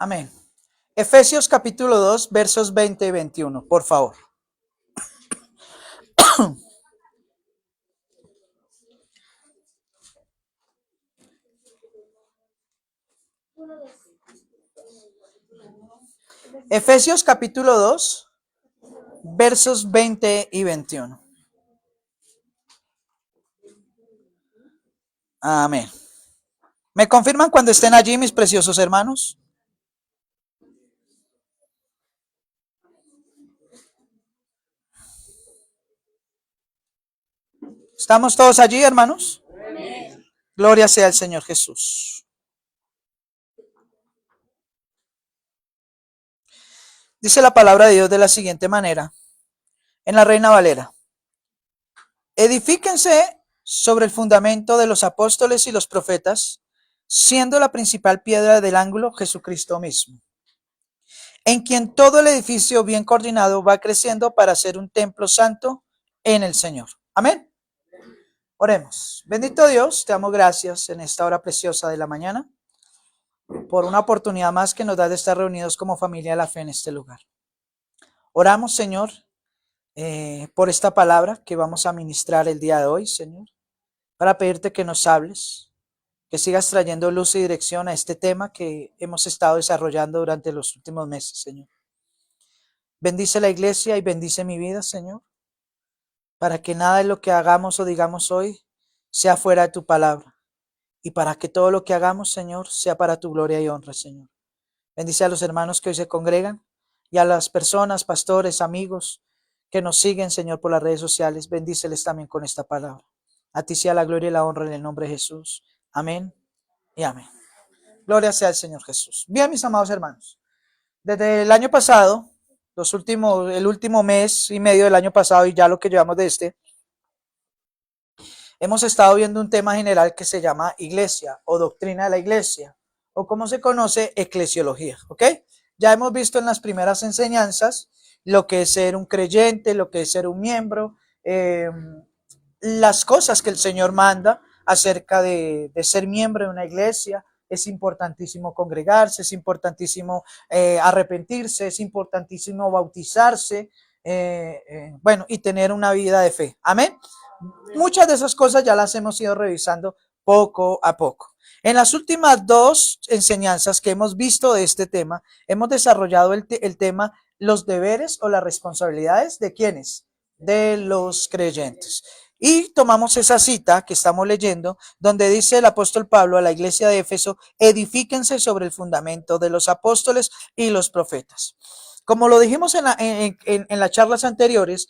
Amén. Efesios capítulo 2, versos 20 y 21, por favor. Efesios capítulo 2, versos 20 y 21. Amén. ¿Me confirman cuando estén allí, mis preciosos hermanos? ¿Estamos todos allí, hermanos? Amén. Gloria sea al Señor Jesús. Dice la palabra de Dios de la siguiente manera, en la Reina Valera. Edifíquense sobre el fundamento de los apóstoles y los profetas, siendo la principal piedra del ángulo Jesucristo mismo, en quien todo el edificio bien coordinado va creciendo para ser un templo santo en el Señor. Amén. Oremos. Bendito Dios, te damos gracias en esta hora preciosa de la mañana por una oportunidad más que nos da de estar reunidos como familia de la fe en este lugar. Oramos, Señor, por esta palabra que vamos a ministrar el día de hoy, Señor, para pedirte que nos hables, que sigas trayendo luz y dirección a este tema que hemos estado desarrollando durante los últimos meses, Señor. Bendice la iglesia y bendice mi vida, Señor, para que nada de lo que hagamos o digamos hoy sea fuera de tu palabra y para que todo lo que hagamos, Señor, sea para tu gloria y honra, Señor. Bendice a los hermanos que hoy se congregan y a las personas, pastores, amigos que nos siguen, Señor, por las redes sociales. Bendíceles también con esta palabra. A ti sea la gloria y la honra en el nombre de Jesús. Amén y amén. Gloria sea al Señor Jesús. Bien, mis amados hermanos, desde el año pasado, el último mes y medio del año pasado y ya lo que llevamos de hemos estado viendo un tema general que se llama iglesia o doctrina de la iglesia o como se conoce, eclesiología, ¿ok? Ya hemos visto en las primeras enseñanzas lo que es ser un creyente, lo que es ser un miembro, las cosas que el Señor manda acerca de ser miembro de una iglesia. Es importantísimo congregarse, es importantísimo arrepentirse, es importantísimo bautizarse, bueno, y tener una vida de fe. Amén. Muchas de esas cosas ya las hemos ido revisando poco a poco. En las últimas dos enseñanzas que hemos visto de este tema, hemos desarrollado el tema los deberes o las responsabilidades de ¿quiénes? De los creyentes. Y tomamos esa cita que estamos leyendo, donde dice el apóstol Pablo a la iglesia de Éfeso, edifíquense sobre el fundamento de los apóstoles y los profetas. Como lo dijimos en las charlas anteriores,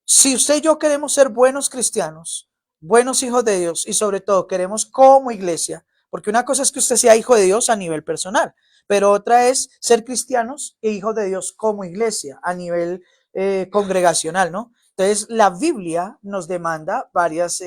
si usted y yo queremos ser buenos cristianos, buenos hijos de Dios y sobre todo queremos como iglesia, porque una cosa es que usted sea hijo de Dios a nivel personal, pero otra es ser cristianos e hijos de Dios como iglesia a nivel congregacional, ¿no? Entonces, la Biblia nos demanda varias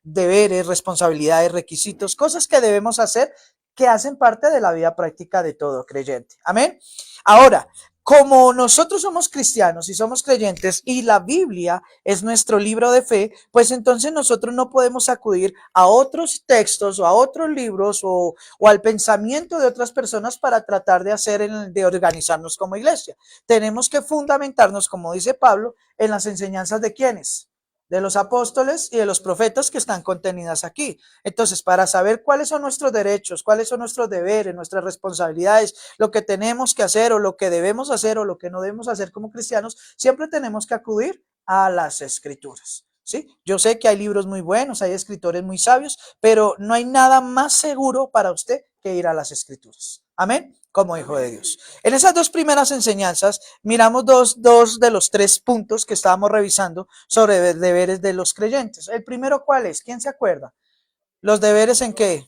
deberes, responsabilidades, requisitos, cosas que debemos hacer que hacen parte de la vida práctica de todo creyente. Amén. Ahora, como nosotros somos cristianos y somos creyentes y la Biblia es nuestro libro de fe, pues entonces nosotros no podemos acudir a otros textos o a otros libros o al pensamiento de otras personas para tratar de de organizarnos como iglesia. Tenemos que fundamentarnos, como dice Pablo, en las enseñanzas de ¿quiénes? De los apóstoles y de los profetas que están contenidas aquí. Entonces, para saber cuáles son nuestros derechos, cuáles son nuestros deberes, nuestras responsabilidades, lo que tenemos que hacer o lo que debemos hacer o lo que no debemos hacer como cristianos, siempre tenemos que acudir a las escrituras. ¿Sí? Yo sé que hay libros muy buenos, hay escritores muy sabios, pero no hay nada más seguro para usted que ir a las escrituras. Amén. Como hijo de Dios. En esas dos primeras enseñanzas miramos dos de los tres puntos que estábamos revisando sobre deberes de los creyentes. El primero, ¿cuál es? ¿Quién se acuerda? ¿Los deberes en qué?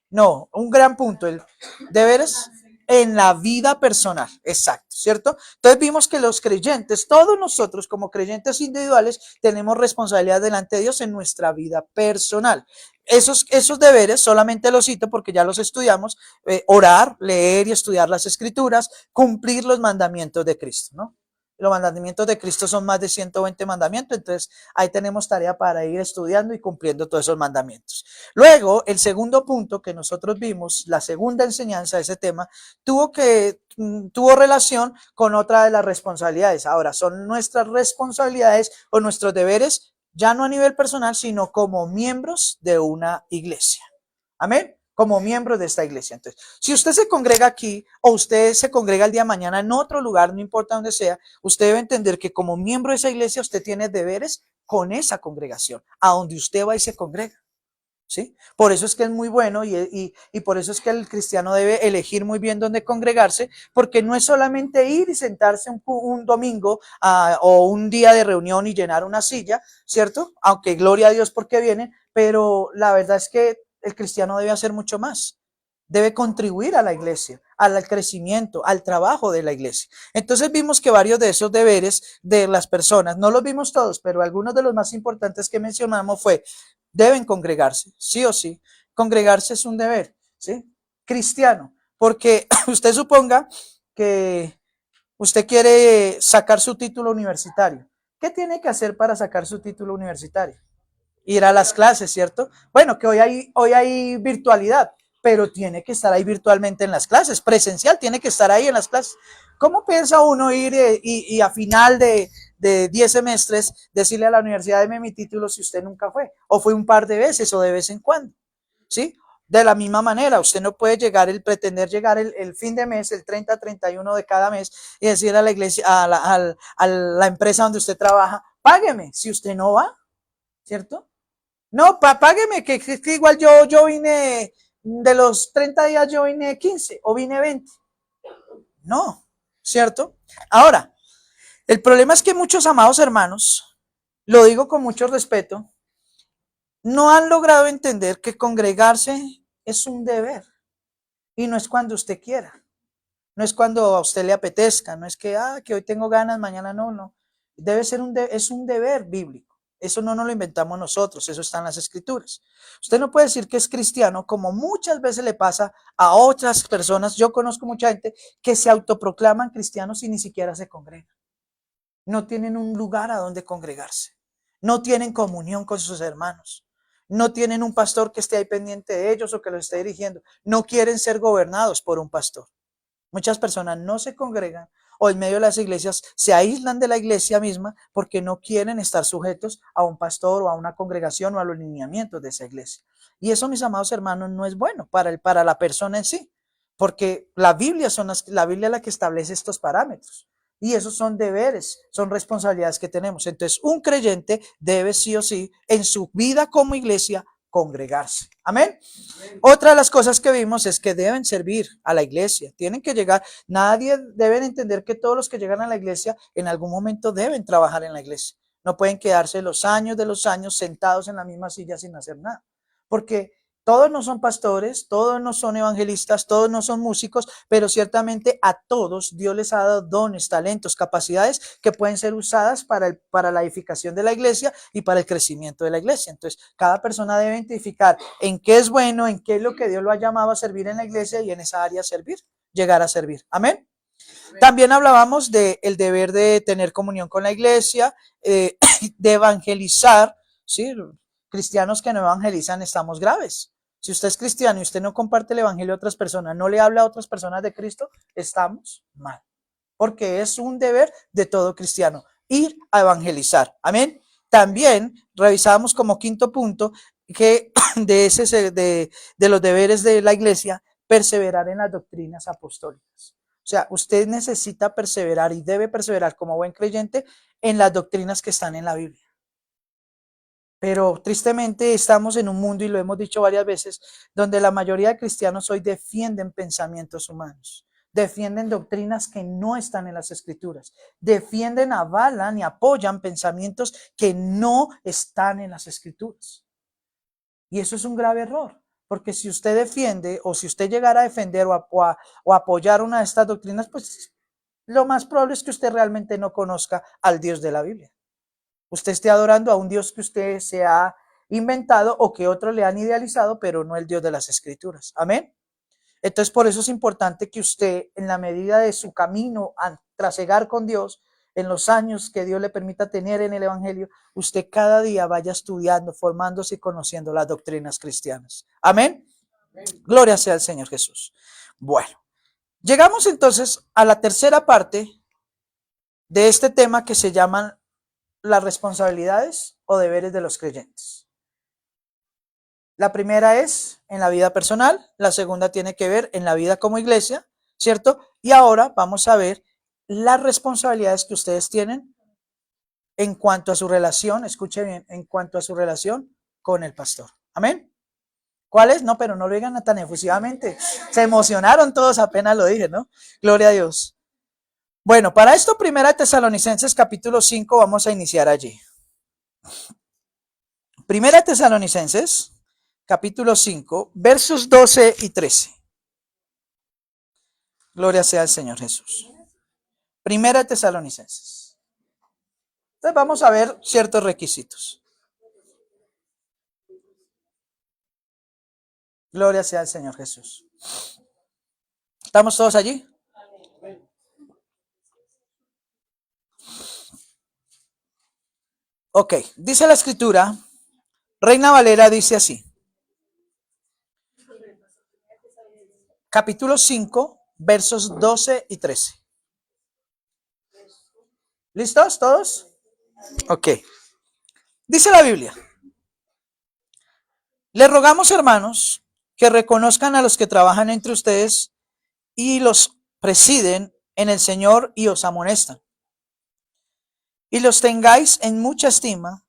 No, un gran punto, el deberes en la vida personal, exacto, ¿cierto? Entonces vimos que los creyentes, todos nosotros como creyentes individuales, tenemos responsabilidad delante de Dios en nuestra vida personal. Esos deberes solamente los cito porque ya los estudiamos, orar, leer y estudiar las escrituras, cumplir los mandamientos de Cristo, ¿no? Los mandamientos de Cristo son más de 120 mandamientos, entonces ahí tenemos tarea para ir estudiando y cumpliendo todos esos mandamientos. Luego, el segundo punto que nosotros vimos, la segunda enseñanza de ese tema, tuvo relación con otra de las responsabilidades. Ahora, son nuestras responsabilidades o nuestros deberes, ya no a nivel personal, sino como miembros de una iglesia. Amén. Como miembros de esta iglesia. Entonces, si usted se congrega aquí o usted se congrega el día de mañana en otro lugar, no importa dónde sea, usted debe entender que como miembro de esa iglesia usted tiene deberes con esa congregación, a donde usted va y se congrega. ¿Sí? Por eso es que es muy bueno y por eso es que el cristiano debe elegir muy bien dónde congregarse, porque no es solamente ir y sentarse un domingo o un día de reunión y llenar una silla, ¿cierto? Aunque gloria a Dios porque vienen, pero la verdad es que el cristiano debe hacer mucho más. Debe contribuir a la iglesia, al crecimiento, al trabajo de la iglesia. Entonces vimos que varios de esos deberes de las personas, no los vimos todos, pero algunos de los más importantes que mencionamos fue deben congregarse, sí o sí. Congregarse es un deber, ¿sí? Cristiano, porque usted suponga que usted quiere sacar su título universitario. ¿Qué tiene que hacer para sacar su título universitario? Ir a las clases, ¿cierto? Bueno, que hoy hay virtualidad, pero tiene que estar ahí virtualmente en las clases, presencial, tiene que estar ahí en las clases. ¿Cómo piensa uno ir y a final de 10 semestres decirle a la universidad, deme mi título si usted nunca fue? O fue un par de veces o de vez en cuando, ¿sí? De la misma manera, usted no puede pretender llegar el fin de mes, el 30, 31 de cada mes y decir a la iglesia, a la empresa donde usted trabaja, págueme si usted no va, ¿cierto? No, págueme, que igual yo vine, de los 30 días yo vine 15 o vine 20. No, ¿cierto? Ahora, el problema es que muchos amados hermanos, lo digo con mucho respeto, no han logrado entender que congregarse es un deber y no es cuando usted quiera, no es cuando a usted le apetezca, no es que hoy tengo ganas, mañana no. Debe ser es un deber bíblico. Eso no nos lo inventamos nosotros, eso está en las escrituras. Usted no puede decir que es cristiano como muchas veces le pasa a otras personas. Yo conozco mucha gente que se autoproclaman cristianos y ni siquiera se congregan. No tienen un lugar a donde congregarse. No tienen comunión con sus hermanos. No tienen un pastor que esté ahí pendiente de ellos o que los esté dirigiendo. No quieren ser gobernados por un pastor. Muchas personas no se congregan o en medio de las iglesias se aíslan de la iglesia misma porque no quieren estar sujetos a un pastor o a una congregación o a los lineamientos de esa iglesia. Y eso, mis amados hermanos, no es bueno para la persona en sí, porque la Biblia es la que establece estos parámetros. Y esos son deberes, son responsabilidades que tenemos. Entonces, un creyente debe sí o sí, en su vida como iglesia, congregarse. Amén. Otra de las cosas que vimos es que deben servir a la iglesia, tienen que llegar, nadie deben entender que todos los que llegan a la iglesia en algún momento deben trabajar en la iglesia. No pueden quedarse los años de los años sentados en la misma silla sin hacer nada, porque todos no son pastores, todos no son evangelistas, todos no son músicos, pero ciertamente a todos Dios les ha dado dones, talentos, capacidades que pueden ser usadas para la edificación de la iglesia y para el crecimiento de la iglesia. Entonces, cada persona debe identificar en qué es bueno, en qué es lo que Dios lo ha llamado a servir en la iglesia y en esa área servir, llegar a servir. Amén. También hablábamos del deber de tener comunión con la iglesia, de evangelizar, ¿sí? Cristianos que no evangelizan estamos graves. Si usted es cristiano y usted no comparte el evangelio a otras personas, no le habla a otras personas de Cristo, estamos mal. Porque es un deber de todo cristiano, ir a evangelizar. Amén. También revisábamos como quinto punto que de los deberes de la iglesia, perseverar en las doctrinas apostólicas. O sea, usted necesita perseverar y debe perseverar como buen creyente en las doctrinas que están en la Biblia. Pero tristemente estamos en un mundo, y lo hemos dicho varias veces, donde la mayoría de cristianos hoy defienden pensamientos humanos, defienden doctrinas que no están en las escrituras, defienden, avalan y apoyan pensamientos que no están en las escrituras. Y eso es un grave error, porque si usted defiende o si usted llegara a defender o apoyar una de estas doctrinas, pues lo más probable es que usted realmente no conozca al Dios de la Biblia. Usted esté adorando a un Dios que usted se ha inventado o que otros le han idealizado, pero no el Dios de las Escrituras. Amén. Entonces, por eso es importante que usted, en la medida de su camino a trasegar con Dios, en los años que Dios le permita tener en el Evangelio, usted cada día vaya estudiando, formándose y conociendo las doctrinas cristianas. Amén. Gloria sea al Señor Jesús. Bueno, llegamos entonces a la tercera parte de este tema que se llaman las responsabilidades o deberes de los creyentes. La primera es en la vida personal, la segunda tiene que ver en la vida como iglesia, ¿cierto? Y ahora vamos a ver las responsabilidades que ustedes tienen en cuanto a su relación, escuche bien, en cuanto a su relación con el pastor. Amén. ¿Cuáles? No, pero no lo digan tan efusivamente. Se emocionaron todos apenas lo dije, ¿no? Gloria a Dios. Bueno, para esto, Primera Tesalonicenses capítulo 5, vamos a iniciar allí. Primera Tesalonicenses capítulo 5, versos 12 y 13. Gloria sea al Señor Jesús. Primera Tesalonicenses. Entonces vamos a ver ciertos requisitos. Gloria sea al Señor Jesús. ¿Estamos todos allí? Ok, dice la escritura, Reina Valera dice así. Capítulo 5, versos 12 y 13. ¿Listos todos? Ok. Dice la Biblia. Les rogamos, hermanos, que reconozcan a los que trabajan entre ustedes y los presiden en el Señor y os amonestan. Y los tengáis en mucha estima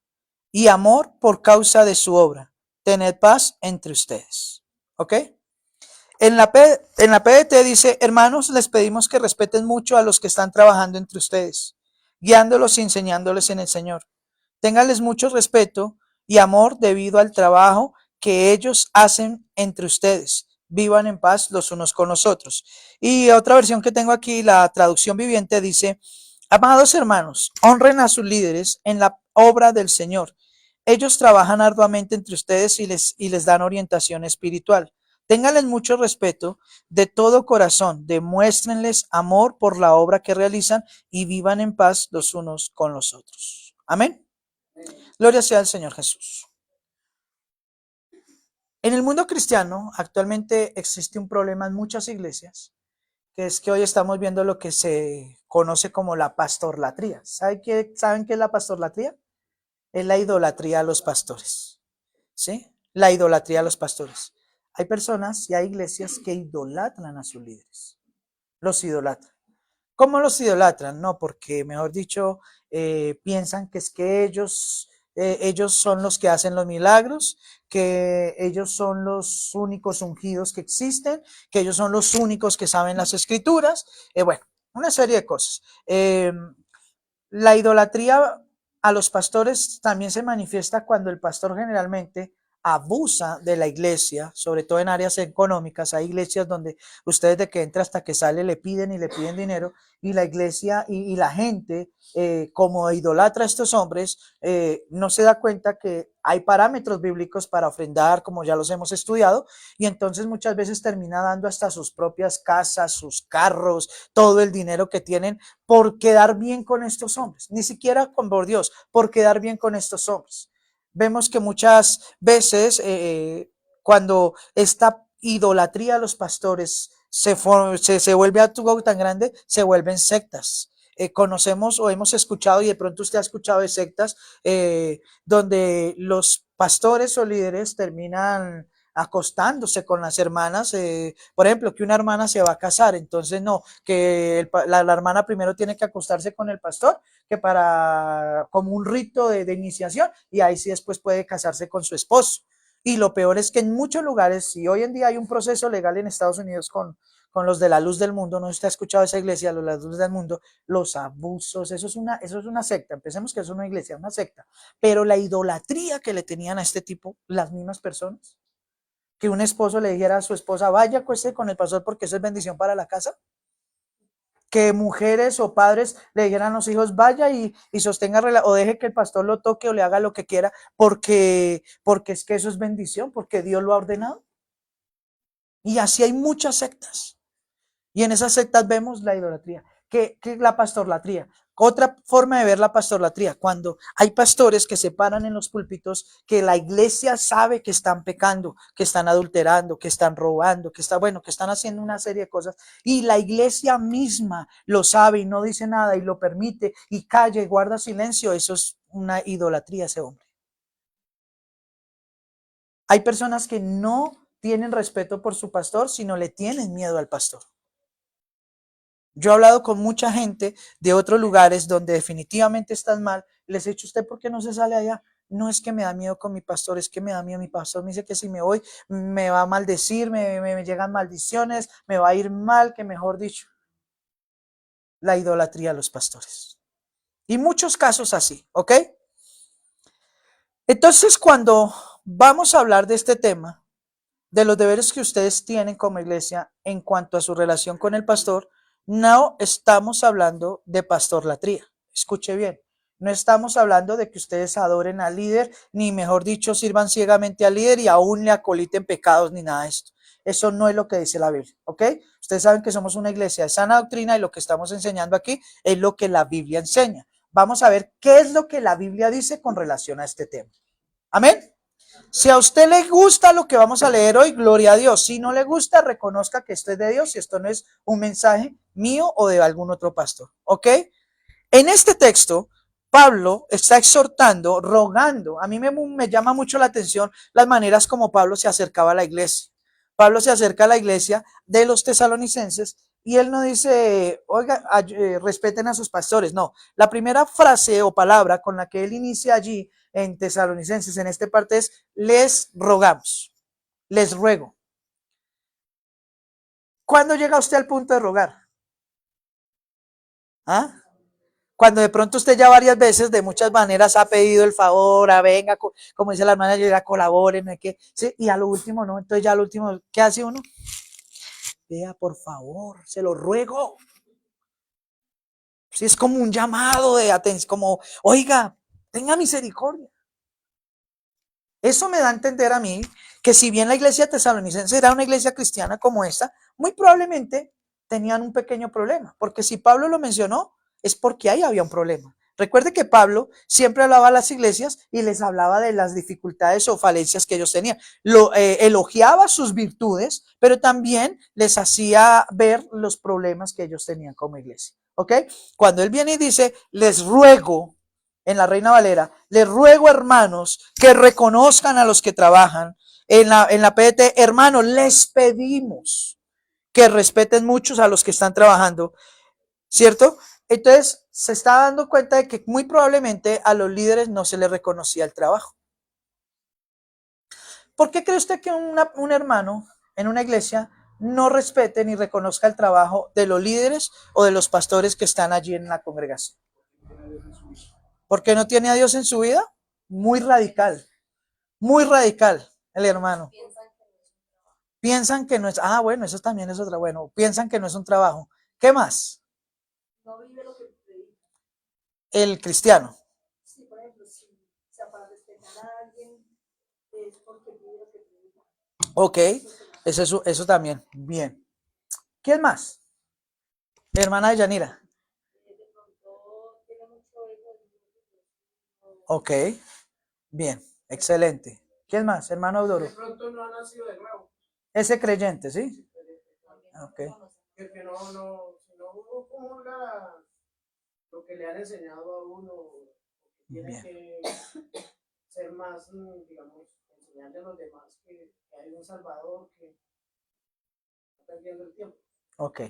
y amor por causa de su obra. Tened paz entre ustedes. ¿Ok? En la PDT dice, hermanos, les pedimos que respeten mucho a los que están trabajando entre ustedes, guiándolos y enseñándoles en el Señor. Ténganles mucho respeto y amor debido al trabajo que ellos hacen entre ustedes. Vivan en paz los unos con los otros. Y otra versión que tengo aquí, la traducción viviente, dice, amados hermanos, honren a sus líderes en la obra del Señor. Ellos trabajan arduamente entre ustedes y les dan orientación espiritual. Ténganles mucho respeto de todo corazón, demuéstrenles amor por la obra que realizan y vivan en paz los unos con los otros. Amén. Gloria sea al Señor Jesús. En el mundo cristiano actualmente existe un problema en muchas iglesias, que es que hoy estamos viendo lo que se conoce como la pastorlatría. ¿Saben qué es la pastorlatría? Es la idolatría a los pastores. ¿Sí? La idolatría a los pastores. Hay personas y hay iglesias que idolatran a sus líderes. Los idolatran. ¿Cómo los idolatran? No, porque, mejor dicho, piensan que es que ellos son los que hacen los milagros, que ellos son los únicos ungidos que existen, que ellos son los únicos que saben las escrituras. Bueno, una serie de cosas. La idolatría a los pastores también se manifiesta cuando el pastor generalmente abusa de la iglesia, sobre todo en áreas económicas. Hay iglesias donde ustedes de que entra hasta que sale le piden y le piden dinero, y la iglesia y la gente, como idolatra a estos hombres, no se da cuenta que hay parámetros bíblicos para ofrendar, como ya los hemos estudiado, y entonces muchas veces termina dando hasta sus propias casas, sus carros, todo el dinero que tienen por quedar bien con estos hombres, ni siquiera por Dios, por quedar bien con estos hombres. Vemos que muchas veces cuando esta idolatría a los pastores se vuelve algo tan grande, se vuelven sectas. Conocemos o hemos escuchado, y de pronto usted ha escuchado de sectas donde los pastores o líderes terminan acostándose con las hermanas, por ejemplo, que una hermana se va a casar, entonces no, que la hermana primero tiene que acostarse con el pastor, que para, como un rito de iniciación, y ahí sí después puede casarse con su esposo. Y lo peor es que en muchos lugares, y hoy en día hay un proceso legal en Estados Unidos con los de la luz del mundo, no sé si usted ha escuchado esa iglesia, los de la luz del mundo, los abusos, eso es una secta, empecemos que eso es una iglesia, una secta, pero la idolatría que le tenían a este tipo, las mismas personas, que un esposo le dijera a su esposa, vaya, acueste con el pastor porque eso es bendición para la casa. Que mujeres o padres le dijeran a los hijos, vaya y sostenga o deje que el pastor lo toque o le haga lo que quiera porque es que eso es bendición, porque Dios lo ha ordenado. Y así hay muchas sectas. Y en esas sectas vemos la idolatría. ¿Qué es la pastolatría? Otra forma de ver la pastolatría, cuando hay pastores que se paran en los púlpitos, que la iglesia sabe que están pecando, que están adulterando, que están robando, que están haciendo una serie de cosas, y la iglesia misma lo sabe y no dice nada y lo permite y calla y guarda silencio. Eso es una idolatría, ese hombre. Hay personas que no tienen respeto por su pastor, sino le tienen miedo al pastor. Yo he hablado con mucha gente de otros lugares donde definitivamente están mal. Les he dicho, ¿usted por qué no se sale allá? No es que me da miedo con mi pastor, es que me da miedo. Mi pastor me dice que si me voy me va a maldecir, me llegan maldiciones, me va a ir mal, que mejor dicho, la idolatría a los pastores. Y muchos casos así, ¿ok? Entonces, cuando vamos a hablar de este tema, de los deberes que ustedes tienen como iglesia en cuanto a su relación con el pastor, no estamos hablando de pastorlatría. Escuche bien, no estamos hablando de que ustedes adoren al líder, ni mejor dicho, sirvan ciegamente al líder y aún le acoliten pecados, ni nada de esto. Eso no es lo que dice la Biblia, ¿ok? Ustedes saben que somos una iglesia de sana doctrina y lo que estamos enseñando aquí es lo que la Biblia enseña. Vamos a ver qué es lo que la Biblia dice con relación a este tema. Amén. Si a usted le gusta lo que vamos a leer hoy, gloria a Dios. Si no le gusta, reconozca que esto es de Dios y esto no es un mensaje mío o de algún otro pastor. ¿Ok? En este texto, Pablo está exhortando, rogando. A mí me llama mucho la atención las maneras como Pablo se acercaba a la iglesia. Pablo se acerca a la iglesia de los tesalonicenses y él no dice, oiga, respeten a sus pastores. No, la primera frase o palabra con la que él inicia allí en Tesalonicenses, en esta parte es, les rogamos, les ruego. ¿Cuándo llega usted al punto de rogar? ¿Ah? Cuando de pronto usted ya varias veces, de muchas maneras, ha pedido el favor, venga, como dice la hermana, ya colaboren, ¿sí? Y a lo último, ¿no? Entonces ya a lo último, ¿qué hace uno? Vea, por favor, se lo ruego. Si es como un llamado de atención, como, oiga, tenga misericordia. Eso me da a entender a mí que si bien la iglesia tesalonicense era una iglesia cristiana como esta, muy probablemente tenían un pequeño problema, porque si Pablo lo mencionó, es porque ahí había un problema. Recuerde que Pablo siempre hablaba a las iglesias y les hablaba de las dificultades o falencias que ellos tenían. Elogiaba sus virtudes, pero también les hacía ver los problemas que ellos tenían como iglesia. ¿Ok? Cuando él viene y dice, les ruego, en la Reina Valera, les ruego, hermanos, que reconozcan a los que trabajan en la PDT. Hermanos, les pedimos que respeten muchos a los que están trabajando, ¿cierto? Entonces, se está dando cuenta de que muy probablemente a los líderes no se les reconocía el trabajo. ¿Por qué cree usted que un hermano en una iglesia no respete ni reconozca el trabajo de los líderes o de los pastores que están allí en la congregación? ¿Por qué no tiene a Dios en su vida? Muy radical el hermano. Piensan que no es, bueno, eso también es otra, bueno, piensan que no es un trabajo. ¿Qué más? No vive lo que predica. El cristiano. Sí, por ejemplo, si para respetar a alguien es porque vive lo que predica. Ok, eso también, bien. ¿Quién más? Hermana de Yanira. Ok, bien, excelente. ¿Quién más? Hermano Eudoro. De pronto no ha nacido de nuevo. Ese creyente, ¿sí? Ok. Que si no uno comulga lo que le han enseñado a uno, tiene que ser más, digamos, enseñarle a los demás que hay un Salvador que está perdiendo el tiempo. Ok.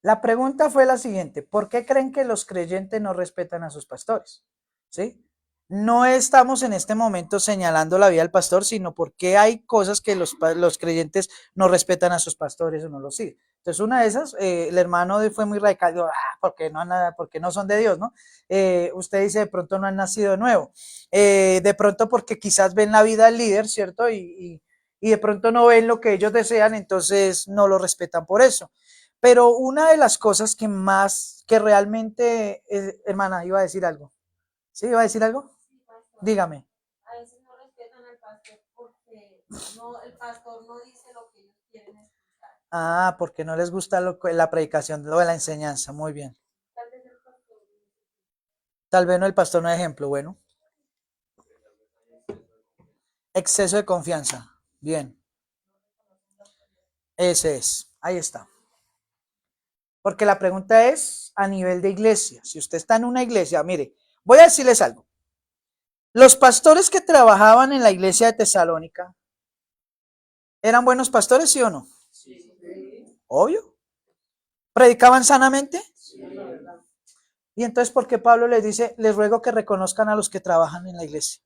La pregunta fue la siguiente: ¿por qué creen que los creyentes no respetan a sus pastores? ¿Sí? No estamos en este momento señalando la vida del pastor, sino porque hay cosas que los creyentes no respetan a sus pastores o no los siguen. Entonces, una de esas, el hermano fue muy radical, dijo, porque no son de Dios, ¿no? Usted dice, de pronto no han nacido de nuevo. De pronto porque quizás ven la vida del líder, ¿cierto? Y de pronto no ven lo que ellos desean, entonces no lo respetan por eso. Pero una de las cosas que realmente, hermana, iba a decir algo. ¿Sí? ¿Iba a decir algo? Dígame. A veces no respetan al pastor porque el pastor no dice lo que ellos quieren escuchar. Porque no les gusta la predicación, lo de la enseñanza. Muy bien. Tal vez no el pastor no es ejemplo, bueno. Exceso de confianza. Bien, ese es. Ahí está. Porque la pregunta es a nivel de iglesia. Si usted está en una iglesia, mire, voy a decirles algo. Los pastores que trabajaban en la iglesia de Tesalónica, ¿eran buenos pastores, sí o no? Sí. Obvio. ¿Predicaban sanamente? Sí. Y entonces, ¿por qué Pablo les dice, les ruego que reconozcan a los que trabajan en la iglesia?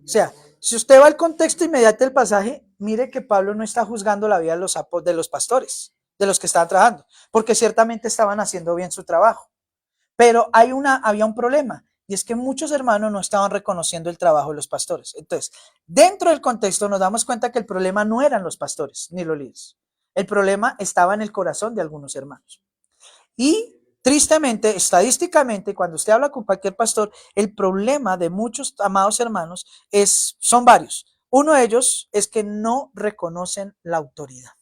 O sea, si usted va al contexto inmediato del pasaje, mire que Pablo no está juzgando la vida de los pastores, de los que estaban trabajando, porque ciertamente estaban haciendo bien su trabajo. Pero había un problema, y es que muchos hermanos no estaban reconociendo el trabajo de los pastores. Entonces, dentro del contexto nos damos cuenta que el problema no eran los pastores ni los líderes. El problema estaba en el corazón de algunos hermanos. Y tristemente, estadísticamente, cuando usted habla con cualquier pastor, el problema de muchos amados hermanos son varios. Uno de ellos es que no reconocen la autoridad.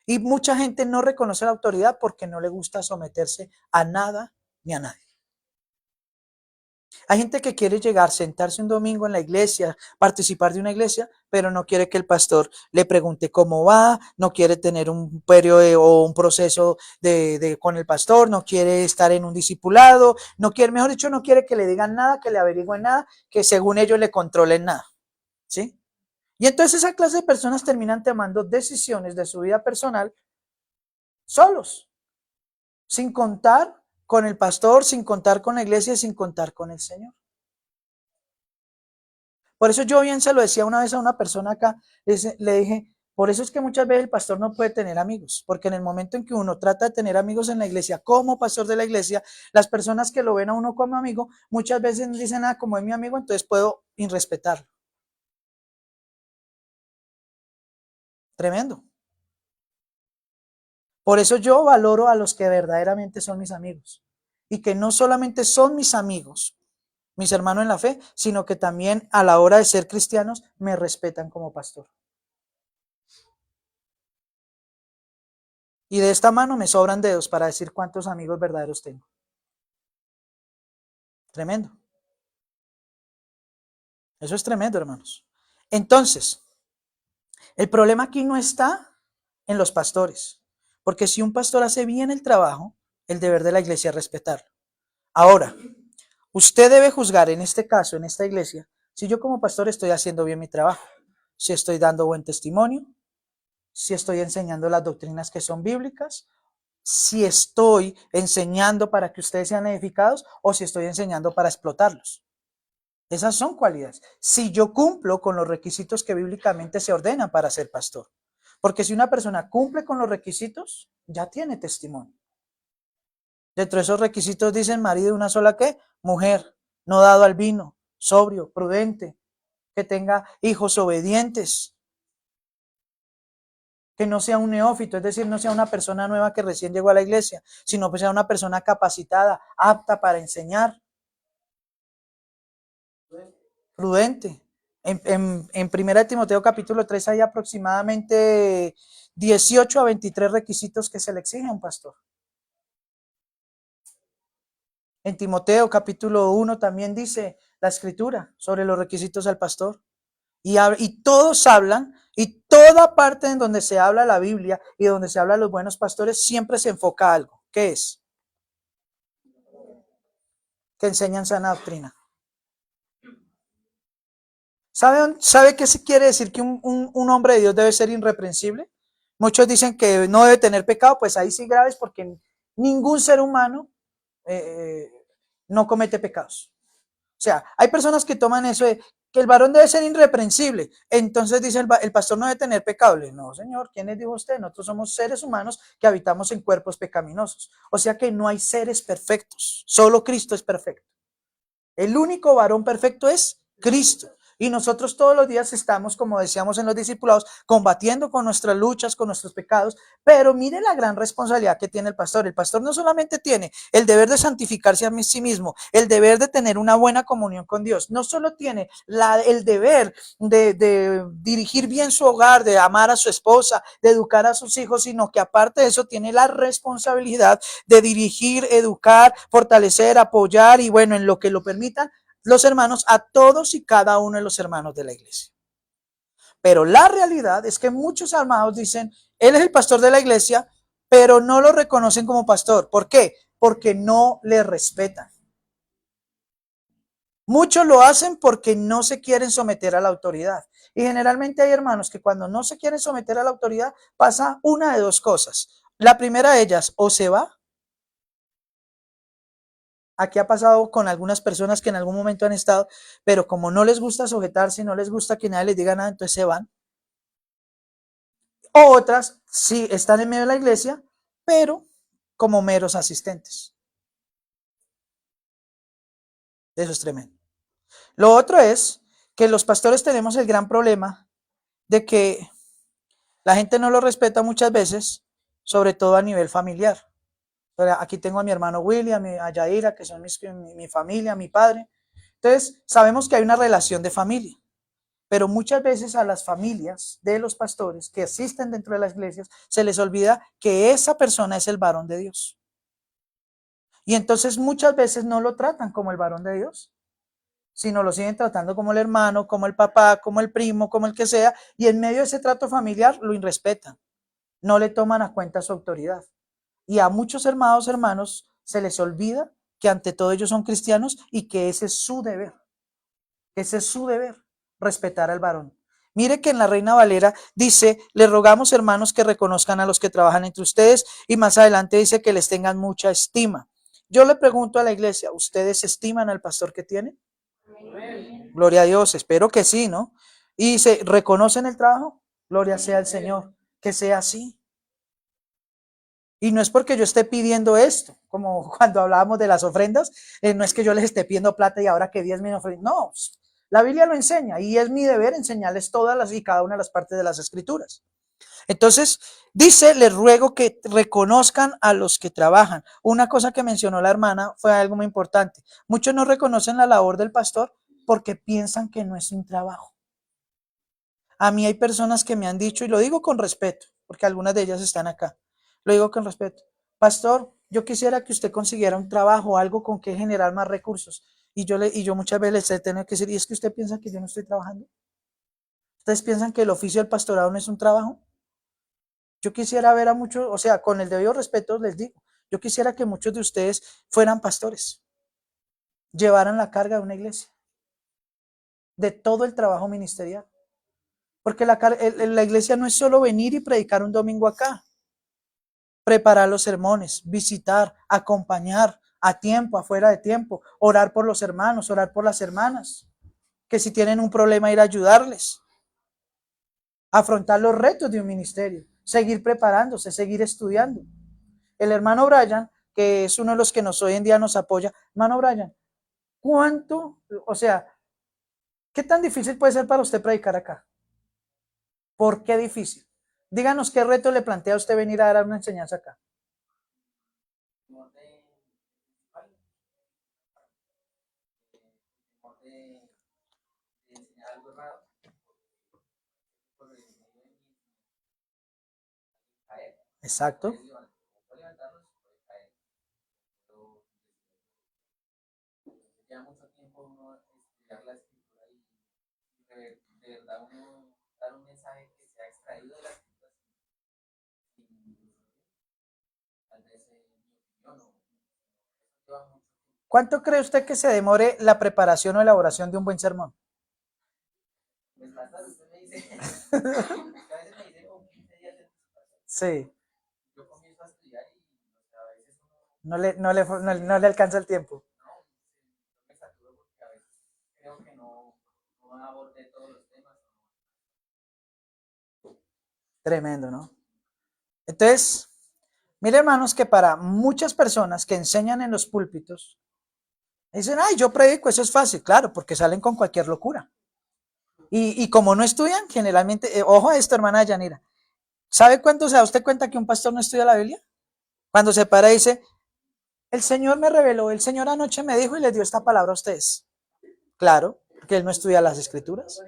Y mucha gente no reconoce la autoridad porque no le gusta someterse a nada ni a nadie. Hay gente que quiere llegar, sentarse un domingo en la iglesia, participar de una iglesia, pero no quiere que el pastor le pregunte cómo va, no quiere tener un periodo o un proceso con el pastor, no quiere estar en un discipulado, no quiere, mejor dicho, no quiere que le digan nada, que le averigüen nada, que según ellos le controlen nada. ¿Sí? Y entonces esa clase de personas terminan tomando decisiones de su vida personal solos, sin contar con el pastor, sin contar con la iglesia, sin contar con el Señor. Por eso yo bien se lo decía una vez a una persona acá, le dije, por eso es que muchas veces el pastor no puede tener amigos, porque en el momento en que uno trata de tener amigos en la iglesia, como pastor de la iglesia, las personas que lo ven a uno como amigo, muchas veces dicen, como es mi amigo, entonces puedo irrespetarlo. Tremendo. Por eso yo valoro a los que verdaderamente son mis amigos, y que no solamente son mis amigos, mis hermanos en la fe, sino que también a la hora de ser cristianos me respetan como pastor. Y de esta mano me sobran dedos para decir cuántos amigos verdaderos tengo. Tremendo. Eso es tremendo, hermanos. Entonces, el problema aquí no está en los pastores, porque si un pastor hace bien el trabajo, el deber de la iglesia es respetarlo. Ahora, usted debe juzgar en este caso, en esta iglesia, si yo como pastor estoy haciendo bien mi trabajo, si estoy dando buen testimonio, si estoy enseñando las doctrinas que son bíblicas, si estoy enseñando para que ustedes sean edificados o si estoy enseñando para explotarlos. Esas son cualidades. Si yo cumplo con los requisitos que bíblicamente se ordenan para ser pastor. Porque si una persona cumple con los requisitos, ya tiene testimonio. Dentro de esos requisitos dicen marido de una sola ¿qué? Mujer, no dado al vino, sobrio, prudente, que tenga hijos obedientes, que no sea un neófito, es decir, no sea una persona nueva que recién llegó a la iglesia, sino que sea una persona capacitada, apta para enseñar. Prudente. En 1 Timoteo capítulo 3 hay aproximadamente 18 a 23 requisitos que se le exigen a un pastor. En Timoteo capítulo 1 también dice la escritura sobre los requisitos al pastor. Y todos hablan, y toda parte en donde se habla la Biblia y donde se habla de los buenos pastores, siempre se enfoca a algo. ¿Qué es? Que enseñan sana doctrina. ¿Sabe qué se quiere decir que un hombre de Dios debe ser irreprensible? Muchos dicen que no debe tener pecado, pues ahí sí graves porque ningún ser humano eh, no comete pecados. O sea, hay personas que toman eso de que el varón debe ser irreprensible. Entonces dice el pastor no debe tener pecado. No, señor, ¿quién les dijo usted? Nosotros somos seres humanos que habitamos en cuerpos pecaminosos. O sea que no hay seres perfectos. Solo Cristo es perfecto. El único varón perfecto es Cristo. Y nosotros todos los días estamos, como decíamos en los discipulados, combatiendo con nuestras luchas, con nuestros pecados, pero mire la gran responsabilidad que tiene el pastor. El pastor no solamente tiene el deber de santificarse a sí mismo, el deber de tener una buena comunión con Dios, no solo tiene el deber de dirigir bien su hogar, de amar a su esposa, de educar a sus hijos, sino que aparte de eso tiene la responsabilidad de dirigir, educar, fortalecer, apoyar y bueno, en lo que lo permitan los hermanos, a todos y cada uno de los hermanos de la iglesia. Pero la realidad es que muchos hermanos dicen, él es el pastor de la iglesia, pero no lo reconocen como pastor. ¿Por qué? Porque no le respetan. Muchos lo hacen porque no se quieren someter a la autoridad. Y generalmente hay hermanos que cuando no se quieren someter a la autoridad pasa una de dos cosas. La primera de ellas, o se va. Aquí ha pasado con algunas personas que en algún momento han estado, pero como no les gusta sujetarse, no les gusta que nadie les diga nada, entonces se van. O otras sí están en medio de la iglesia, pero como meros asistentes. Eso es tremendo. Lo otro es que los pastores tenemos el gran problema de que la gente no lo respeta muchas veces, sobre todo a nivel familiar. Aquí tengo a mi hermano William, a Yaira, que son mi familia, mi padre. Entonces, sabemos que hay una relación de familia. Pero muchas veces a las familias de los pastores que asisten dentro de las iglesias se les olvida que esa persona es el varón de Dios. Y entonces muchas veces no lo tratan como el varón de Dios, sino lo siguen tratando como el hermano, como el papá, como el primo, como el que sea, y en medio de ese trato familiar lo irrespetan, no le toman a cuenta su autoridad. Y a muchos hermanos se les olvida que ante todo ellos son cristianos y que ese es su deber, respetar al varón. Mire que en la Reina Valera dice, le rogamos hermanos que reconozcan a los que trabajan entre ustedes y más adelante dice que les tengan mucha estima. Yo le pregunto a la iglesia, ¿ustedes estiman al pastor que tienen? Gloria a Dios, espero que sí, ¿no? Y se reconocen el trabajo, gloria sea al Señor, que sea así. Y no es porque yo esté pidiendo esto, como cuando hablábamos de las ofrendas, no es que yo les esté pidiendo plata y ahora que 10 me ofrendan, no, la Biblia lo enseña y es mi deber enseñarles todas las y cada una de las partes de las escrituras. Entonces, dice, les ruego que reconozcan a los que trabajan. Una cosa que mencionó la hermana fue algo muy importante. Muchos no reconocen la labor del pastor porque piensan que no es un trabajo. A mí hay personas que me han dicho, y lo digo con respeto, porque algunas de ellas están acá, lo digo con respeto, pastor, yo quisiera que usted consiguiera un trabajo, algo con que generar más recursos. Y yo muchas veces les he tenido que decir, ¿y es que usted piensa que yo no estoy trabajando? ¿Ustedes piensan que el oficio del pastorado no es un trabajo? Yo quisiera ver a muchos, o sea, con el debido respeto les digo, yo quisiera que muchos de ustedes fueran pastores, llevaran la carga de una iglesia, de todo el trabajo ministerial. Porque la iglesia no es solo venir y predicar un domingo acá, preparar los sermones, visitar, acompañar a tiempo, afuera de tiempo, orar por los hermanos, orar por las hermanas, que si tienen un problema ir a ayudarles, afrontar los retos de un ministerio, seguir preparándose, seguir estudiando. El hermano Brian, que es uno de los que hoy en día nos apoya, hermano Brian, o sea, qué tan difícil puede ser para usted predicar acá? ¿Por qué difícil? Díganos qué reto le plantea a usted venir a dar una enseñanza acá. Exacto. ¿Cuánto cree usted que se demore la preparación o elaboración de un buen sermón? Sí. No le alcanza el tiempo. Tremendo, ¿no? Entonces, mire hermanos que para muchas personas que enseñan en los púlpitos, dicen, ay, yo predico, eso es fácil, claro, porque salen con cualquier locura. Y como no estudian, generalmente, ojo a esto, hermana Yanira. ¿Sabe cuánto se da usted cuenta que un pastor no estudia la Biblia? Cuando se para y dice, el Señor me reveló, el Señor anoche me dijo y les dio esta palabra a ustedes. Claro, porque él no estudia las escrituras.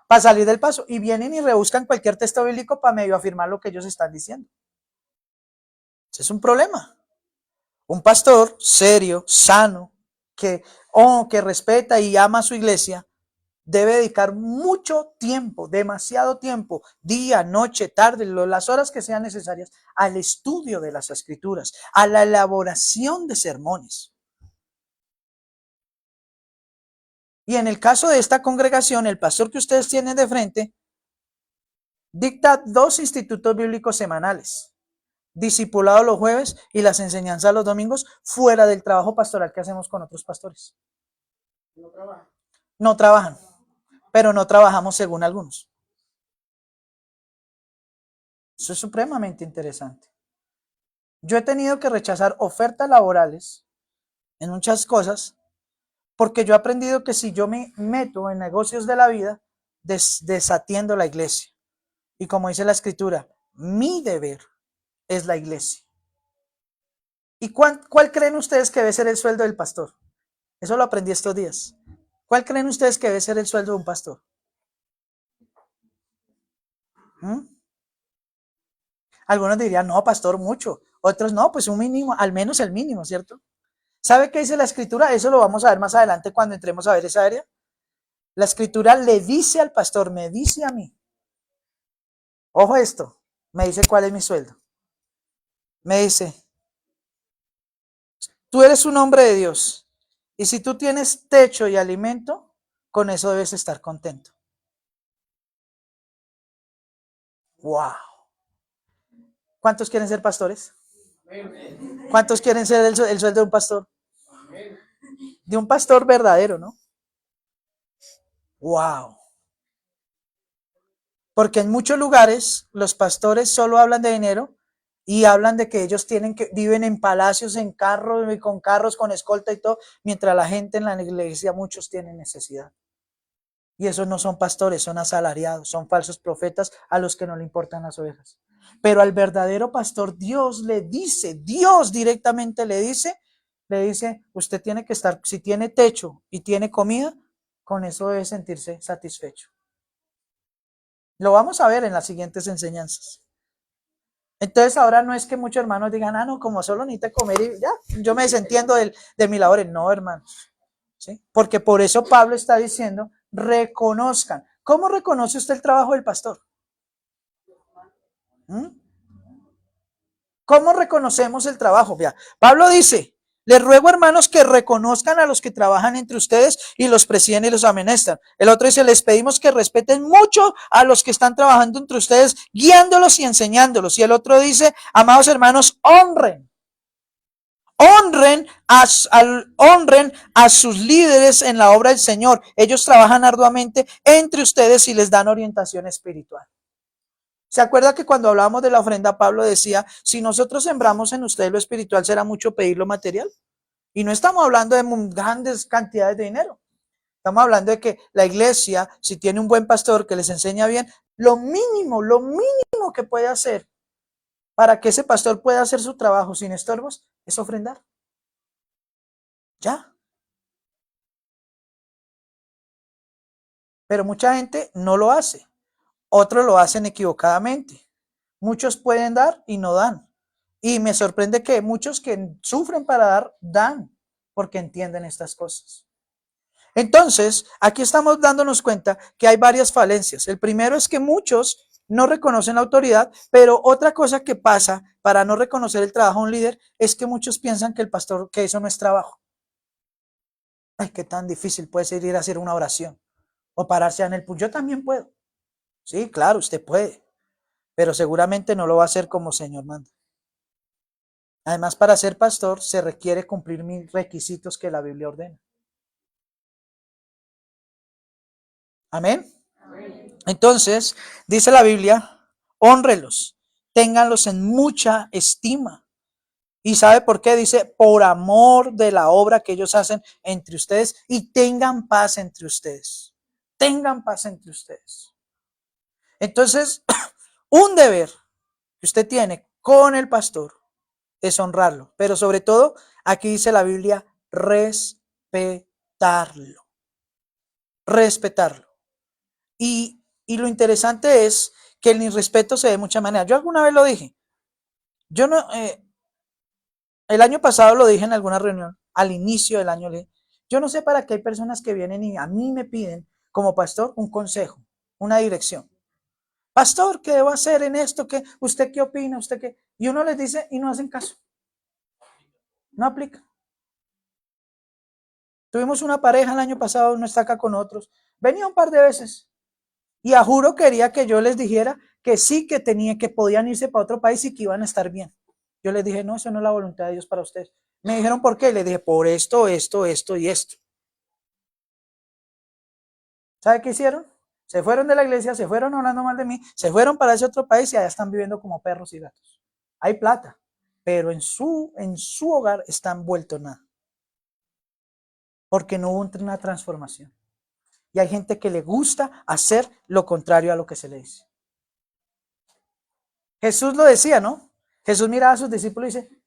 Para salir del paso. Y vienen y rebuscan cualquier texto bíblico para medio afirmar lo que ellos están diciendo. Ese es un problema. Un pastor serio, sano, que respeta y ama a su iglesia, debe dedicar mucho tiempo, demasiado tiempo, día, noche, tarde, las horas que sean necesarias, al estudio de las escrituras, a la elaboración de sermones. Y en el caso de esta congregación, el pastor que ustedes tienen de frente dicta 2 institutos bíblicos semanales, discipulado los jueves y las enseñanzas los domingos, fuera del trabajo pastoral que hacemos con otros pastores. No trabajan, pero no trabajamos según algunos. Eso es supremamente interesante. Yo he tenido que rechazar ofertas laborales en muchas cosas porque yo he aprendido que si yo me meto en negocios de la vida, desatiendo la iglesia. Y como dice la escritura, mi deber es la iglesia. ¿Y cuál creen ustedes que debe ser el sueldo del pastor? Eso lo aprendí estos días. ¿Cuál creen ustedes que debe ser el sueldo de un pastor? ¿Mm? Algunos dirían, no, pastor, mucho. Otros, no, pues un mínimo, al menos el mínimo, ¿cierto? ¿Sabe qué dice la escritura? Eso lo vamos a ver más adelante cuando entremos a ver esa área. La escritura le dice al pastor, me dice a mí, ojo esto, me dice cuál es mi sueldo. Me dice, tú eres un hombre de Dios y si tú tienes techo y alimento, con eso debes estar contento. ¡Wow! ¿Cuántos quieren ser pastores? ¿Cuántos quieren ser el sueldo de un pastor? De un pastor verdadero, ¿no? ¡Wow! Porque en muchos lugares los pastores solo hablan de dinero y hablan de que ellos viven en palacios, en carros, con carros, con escolta y todo, mientras la gente en la iglesia, muchos tienen necesidad. Y esos no son pastores, son asalariados, son falsos profetas a los que no le importan las ovejas. Pero al verdadero pastor Dios le dice, Dios directamente le dice, usted tiene que estar, si tiene techo y tiene comida, con eso debe sentirse satisfecho. Lo vamos a ver en las siguientes enseñanzas. Entonces ahora no es que muchos hermanos digan, no, como solo necesita comer y ya, yo me desentiendo de mi labor. No, hermanos. ¿Sí? Porque por eso Pablo está diciendo, reconozcan. ¿Cómo reconoce usted el trabajo del pastor? ¿Mm? ¿Cómo reconocemos el trabajo? Vea, Pablo dice, les ruego, hermanos, que reconozcan a los que trabajan entre ustedes y los presiden y los amenestan. El otro dice, les pedimos que respeten mucho a los que están trabajando entre ustedes, guiándolos y enseñándolos. Y el otro dice, amados hermanos, honren a sus líderes en la obra del Señor. Ellos trabajan arduamente entre ustedes y les dan orientación espiritual. ¿Se acuerda que cuando hablábamos de la ofrenda, Pablo decía, si nosotros sembramos en ustedes lo espiritual, será mucho pedir lo material? Y no estamos hablando de grandes cantidades de dinero. Estamos hablando de que la iglesia, si tiene un buen pastor que les enseña bien, lo mínimo que puede hacer para que ese pastor pueda hacer su trabajo sin estorbos es ofrendar. Ya. Pero mucha gente no lo hace. Otros lo hacen equivocadamente. Muchos pueden dar y no dan. Y me sorprende que muchos que sufren para dar, dan, porque entienden estas cosas. Entonces, aquí estamos dándonos cuenta que hay varias falencias. El primero es que muchos no reconocen la autoridad, pero otra cosa que pasa para no reconocer el trabajo de un líder es que muchos piensan que el pastor, que eso no es trabajo. Ay, qué tan difícil puede ser ir a hacer una oración o pararse en el púlpito. Yo también puedo. Sí, claro, usted puede, pero seguramente no lo va a hacer como Señor manda. Además, para ser pastor se requiere cumplir 1000 requisitos que la Biblia ordena. Amén. Entonces, dice la Biblia, hónrelos, ténganlos en mucha estima. ¿Y sabe por qué? Dice, por amor de la obra que ellos hacen entre ustedes y tengan paz entre ustedes. tengan paz entre ustedes. Entonces, un deber que usted tiene con el pastor es honrarlo, pero sobre todo, aquí dice la Biblia, respetarlo. Respetarlo. Y lo interesante es que el irrespeto se ve de muchas maneras. Yo alguna vez lo dije. Yo no, el año pasado lo dije en alguna reunión, al inicio del año, yo no sé para qué hay personas que vienen y a mí me piden, como pastor, un consejo, una dirección. Pastor, ¿qué debo hacer en esto? ¿Qué? ¿Usted qué opina? ¿Usted qué? Y uno les dice y no hacen caso. No aplica. Tuvimos una pareja el año pasado, no está acá con otros. Venía un par de veces. Y a juro quería que yo les dijera que sí, que que podían irse para otro país y que iban a estar bien. Yo les dije, no, eso no es la voluntad de Dios para ustedes. Me dijeron, ¿por qué? Les dije, por esto, esto, esto y esto. ¿Sabe qué hicieron? Se fueron de la iglesia, se fueron hablando mal de mí, se fueron para ese otro país y allá están viviendo como perros y gatos. Hay plata, pero en su hogar están vueltos nada. Porque no hubo una transformación. Y hay gente que le gusta hacer lo contrario a lo que se le dice. Jesús lo decía, ¿no? Jesús miraba a sus discípulos y dice,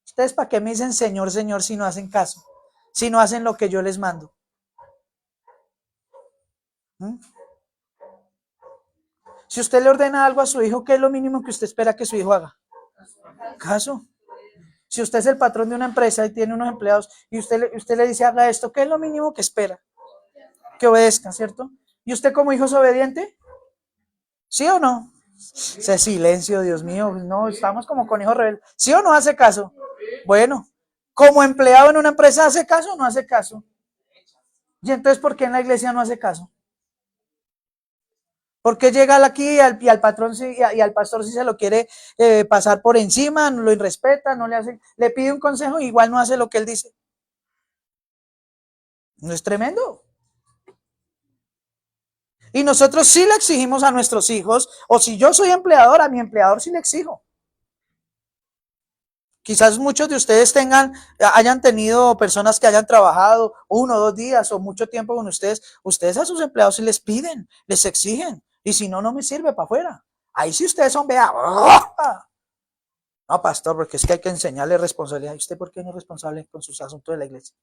¿ustedes para qué me dicen Señor, Señor si no hacen caso? Si no hacen lo que yo les mando. ¿Mm? Si usted le ordena algo a su hijo, ¿qué es lo mínimo que usted espera que su hijo haga? Caso. Si usted es el patrón de una empresa y tiene unos empleados y usted le dice haga esto, ¿qué es lo mínimo que espera? Que obedezca, ¿cierto? ¿Y usted como hijo es obediente? ¿Sí o no? Ese silencio, Dios mío, no, estamos como con hijos rebeldes. ¿Sí o no hace caso? Bueno, como empleado en una empresa, ¿hace caso o no hace caso? ¿Y entonces por qué en la iglesia no hace caso? ¿Por qué llega aquí y al patrón y al pastor si se lo quiere pasar por encima, no lo irrespeta, no le hace, le pide un consejo y igual no hace lo que él dice? ¿No es tremendo? Y nosotros sí le exigimos a nuestros hijos, o si yo soy empleador, a mi empleador sí le exijo. Quizás muchos de ustedes hayan tenido personas que hayan trabajado 1 o 2 días o mucho tiempo con ustedes. Ustedes a sus empleados sí les piden, les exigen. Y si no, no me sirve para afuera. Ahí sí ustedes son, vea. No, pastor, porque es que hay que enseñarle responsabilidad. ¿Y usted por qué no es responsable con sus asuntos de la iglesia?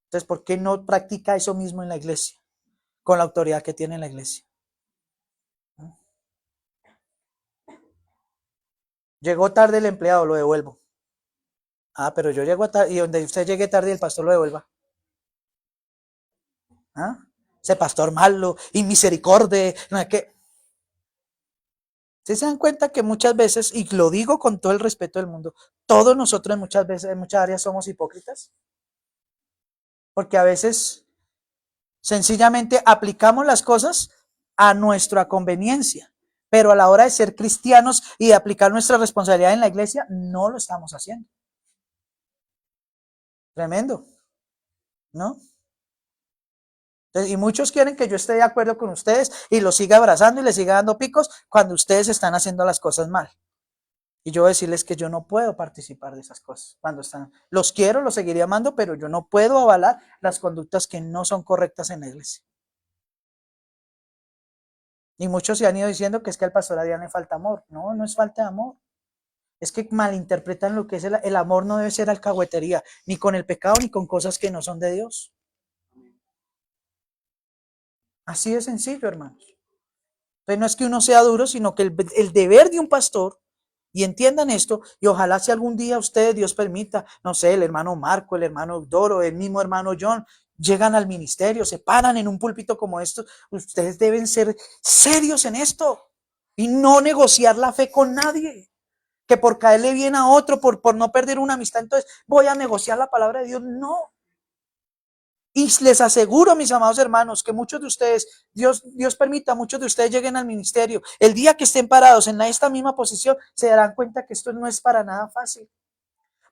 Entonces, ¿por qué no practica eso mismo en la iglesia? Con la autoridad que tiene en la iglesia. Llegó tarde el empleado, lo devuelvo. Ah, pero yo llego tarde, y donde usted llegue tarde y el pastor lo devuelva. ¿Ah? Ese pastor malo, inmisericordia, no es que. ¿Sí se dan cuenta que muchas veces, y lo digo con todo el respeto del mundo, todos nosotros muchas veces, en muchas áreas somos hipócritas? Porque a veces sencillamente aplicamos las cosas a nuestra conveniencia, pero a la hora de ser cristianos y de aplicar nuestra responsabilidad en la iglesia, no lo estamos haciendo. Tremendo, ¿no? Y muchos quieren que yo esté de acuerdo con ustedes y los siga abrazando y les siga dando picos cuando ustedes están haciendo las cosas mal. Y yo voy a decirles que yo no puedo participar de esas cosas. Cuando están, los quiero, los seguiré amando, pero yo no puedo avalar las conductas que no son correctas en la iglesia. Y muchos se han ido diciendo que es que al pastor Adrián le falta amor. No, no es falta de amor. Es que malinterpretan lo que es el amor. No debe ser alcahuetería, ni con el pecado, ni con cosas que no son de Dios. Así de sencillo, hermanos. Entonces no es que uno sea duro, sino que el deber de un pastor, y entiendan esto, y ojalá si algún día ustedes, Dios permita, no sé, el hermano Marco, el hermano Doro, el mismo hermano John, llegan al ministerio, se paran en un púlpito como esto, ustedes deben ser serios en esto y no negociar la fe con nadie, que por caerle bien a otro, por no perder una amistad, entonces voy a negociar la palabra de Dios. No. Y les aseguro, mis amados hermanos, que muchos de ustedes, Dios permita, muchos de ustedes lleguen al ministerio. El día que estén parados en esta misma posición, se darán cuenta que esto no es para nada fácil.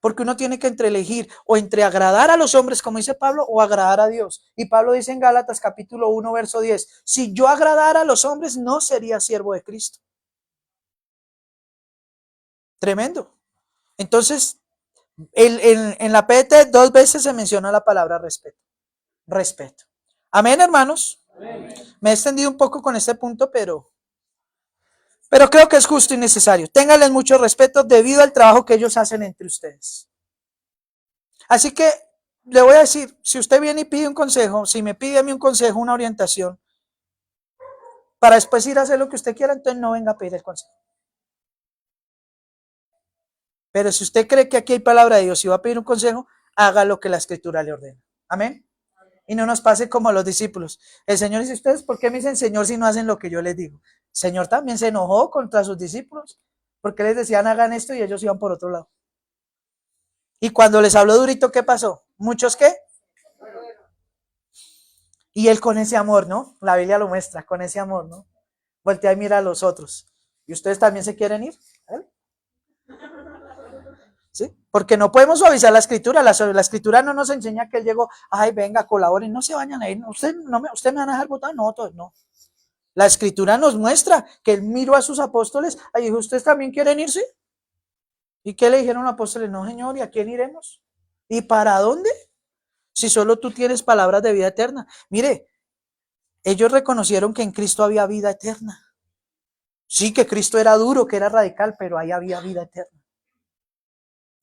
Porque uno tiene que elegir o entre agradar a los hombres, como dice Pablo, o agradar a Dios. Y Pablo dice en Gálatas capítulo 1, verso 10, si yo agradara a los hombres, no sería siervo de Cristo. Tremendo. Entonces, en la PT 2 veces se menciona la palabra respeto. Respeto. Amén, hermanos. Me he extendido un poco con este punto, pero creo que es justo y necesario. Ténganles mucho respeto debido al trabajo que ellos hacen entre ustedes. Así que le voy a decir, si usted viene y pide un consejo, si me pide a mí un consejo, una orientación, para después ir a hacer lo que usted quiera, entonces no venga a pedir el consejo. Pero si usted cree que aquí hay palabra de Dios y va a pedir un consejo, haga lo que la Escritura le ordena. Amén. Y no nos pase como a los discípulos. El Señor dice, ¿ustedes por qué me dicen Señor si no hacen lo que yo les digo? El Señor también se enojó contra sus discípulos porque les decían hagan esto y ellos iban por otro lado. Y cuando les habló durito, ¿qué pasó? ¿Muchos qué? Y él con ese amor, ¿no? La Biblia lo muestra, con ese amor, ¿no? Voltea y mira a los otros. ¿Y ustedes también se quieren ir? ¿Eh? ¿Sí? Porque no podemos suavizar la escritura. La escritura no nos enseña que él llegó, ay, venga, colaboren, no se vayan a ir. Usted me van a dejar votar, no, no. La escritura nos muestra que él miró a sus apóstoles y dijo, ¿ustedes también quieren irse? ¿Y qué le dijeron los apóstoles? No, Señor, ¿y a quién iremos? ¿Y para dónde? Si solo tú tienes palabras de vida eterna. Mire, ellos reconocieron que en Cristo había vida eterna. Sí, que Cristo era duro, que era radical, pero ahí había vida eterna.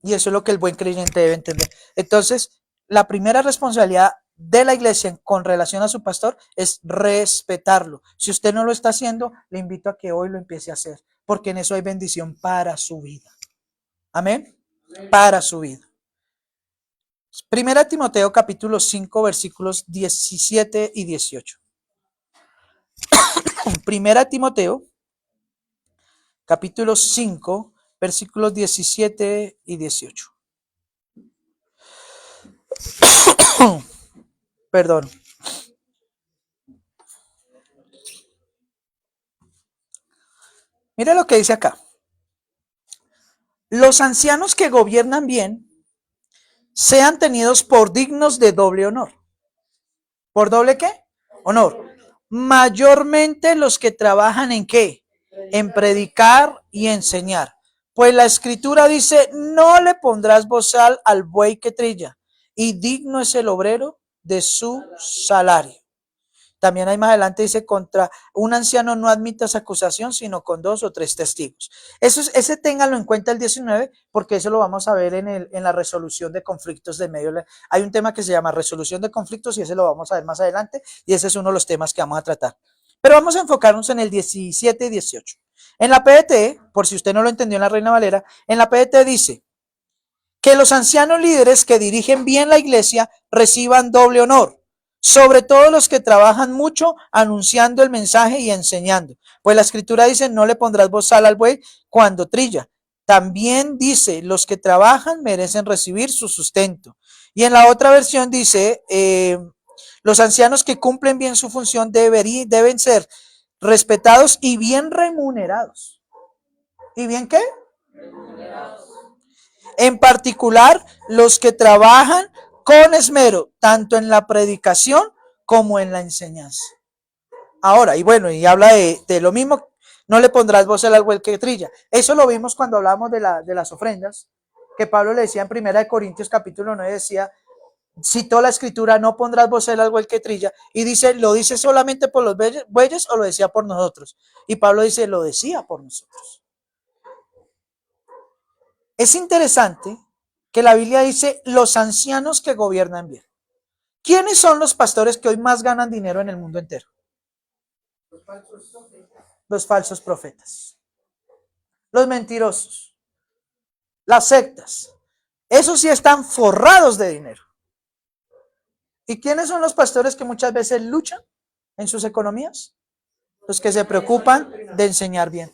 Y eso es lo que el buen creyente debe entender. Entonces, la primera responsabilidad de la iglesia con relación a su pastor es respetarlo. Si usted no lo está haciendo, le invito a que hoy lo empiece a hacer, porque en eso hay bendición para su vida. Amén. Para su vida. Primera Timoteo capítulo 5 versículos 17 y 18. Primera Timoteo capítulo 5 versículos 17 y 18. Perdón. Mira lo que dice acá. Los ancianos que gobiernan bien sean tenidos por dignos de doble honor. ¿Por doble qué? Honor. Mayormente los que trabajan en qué? En predicar y enseñar. Pues la escritura dice, no le pondrás bozal al buey que trilla, y digno es el obrero de su salario. También hay más adelante dice, contra un anciano no admitas acusación, sino con 2 o 3 testigos. Ese ténganlo en cuenta el 19, porque eso lo vamos a ver en la resolución de conflictos de medio. Hay un tema que se llama resolución de conflictos y ese lo vamos a ver más adelante, y ese es uno de los temas que vamos a tratar. Pero vamos a enfocarnos en el 17 y 18. En la PDT, por si usted no lo entendió en la Reina Valera, en la PDT dice que los ancianos líderes que dirigen bien la iglesia reciban doble honor, sobre todo los que trabajan mucho anunciando el mensaje y enseñando. Pues la escritura dice, no le pondrás bozal al buey cuando trilla. También dice, los que trabajan merecen recibir su sustento. Y en la otra versión dice, los ancianos que cumplen bien su función deben ser respetados y bien remunerados. ¿Y bien qué? En particular, los que trabajan con esmero, tanto en la predicación como en la enseñanza. Ahora, y bueno, y habla de lo mismo, no le pondrás voz al buey que trilla. Eso lo vimos cuando hablamos de las ofrendas, que Pablo le decía en 1 Corintios capítulo 9, decía, citó la escritura, no pondrás voz al buey que trilla, y dice, ¿lo dice solamente por los bueyes o lo decía por nosotros? Y Pablo dice, lo decía por nosotros. Es interesante que la Biblia dice los ancianos que gobiernan bien. ¿Quiénes son los pastores que hoy más ganan dinero en el mundo entero? Los falsos profetas, los mentirosos, las sectas. Esos sí están forrados de dinero. ¿Y quiénes son los pastores que muchas veces luchan en sus economías? Los que se preocupan de enseñar bien.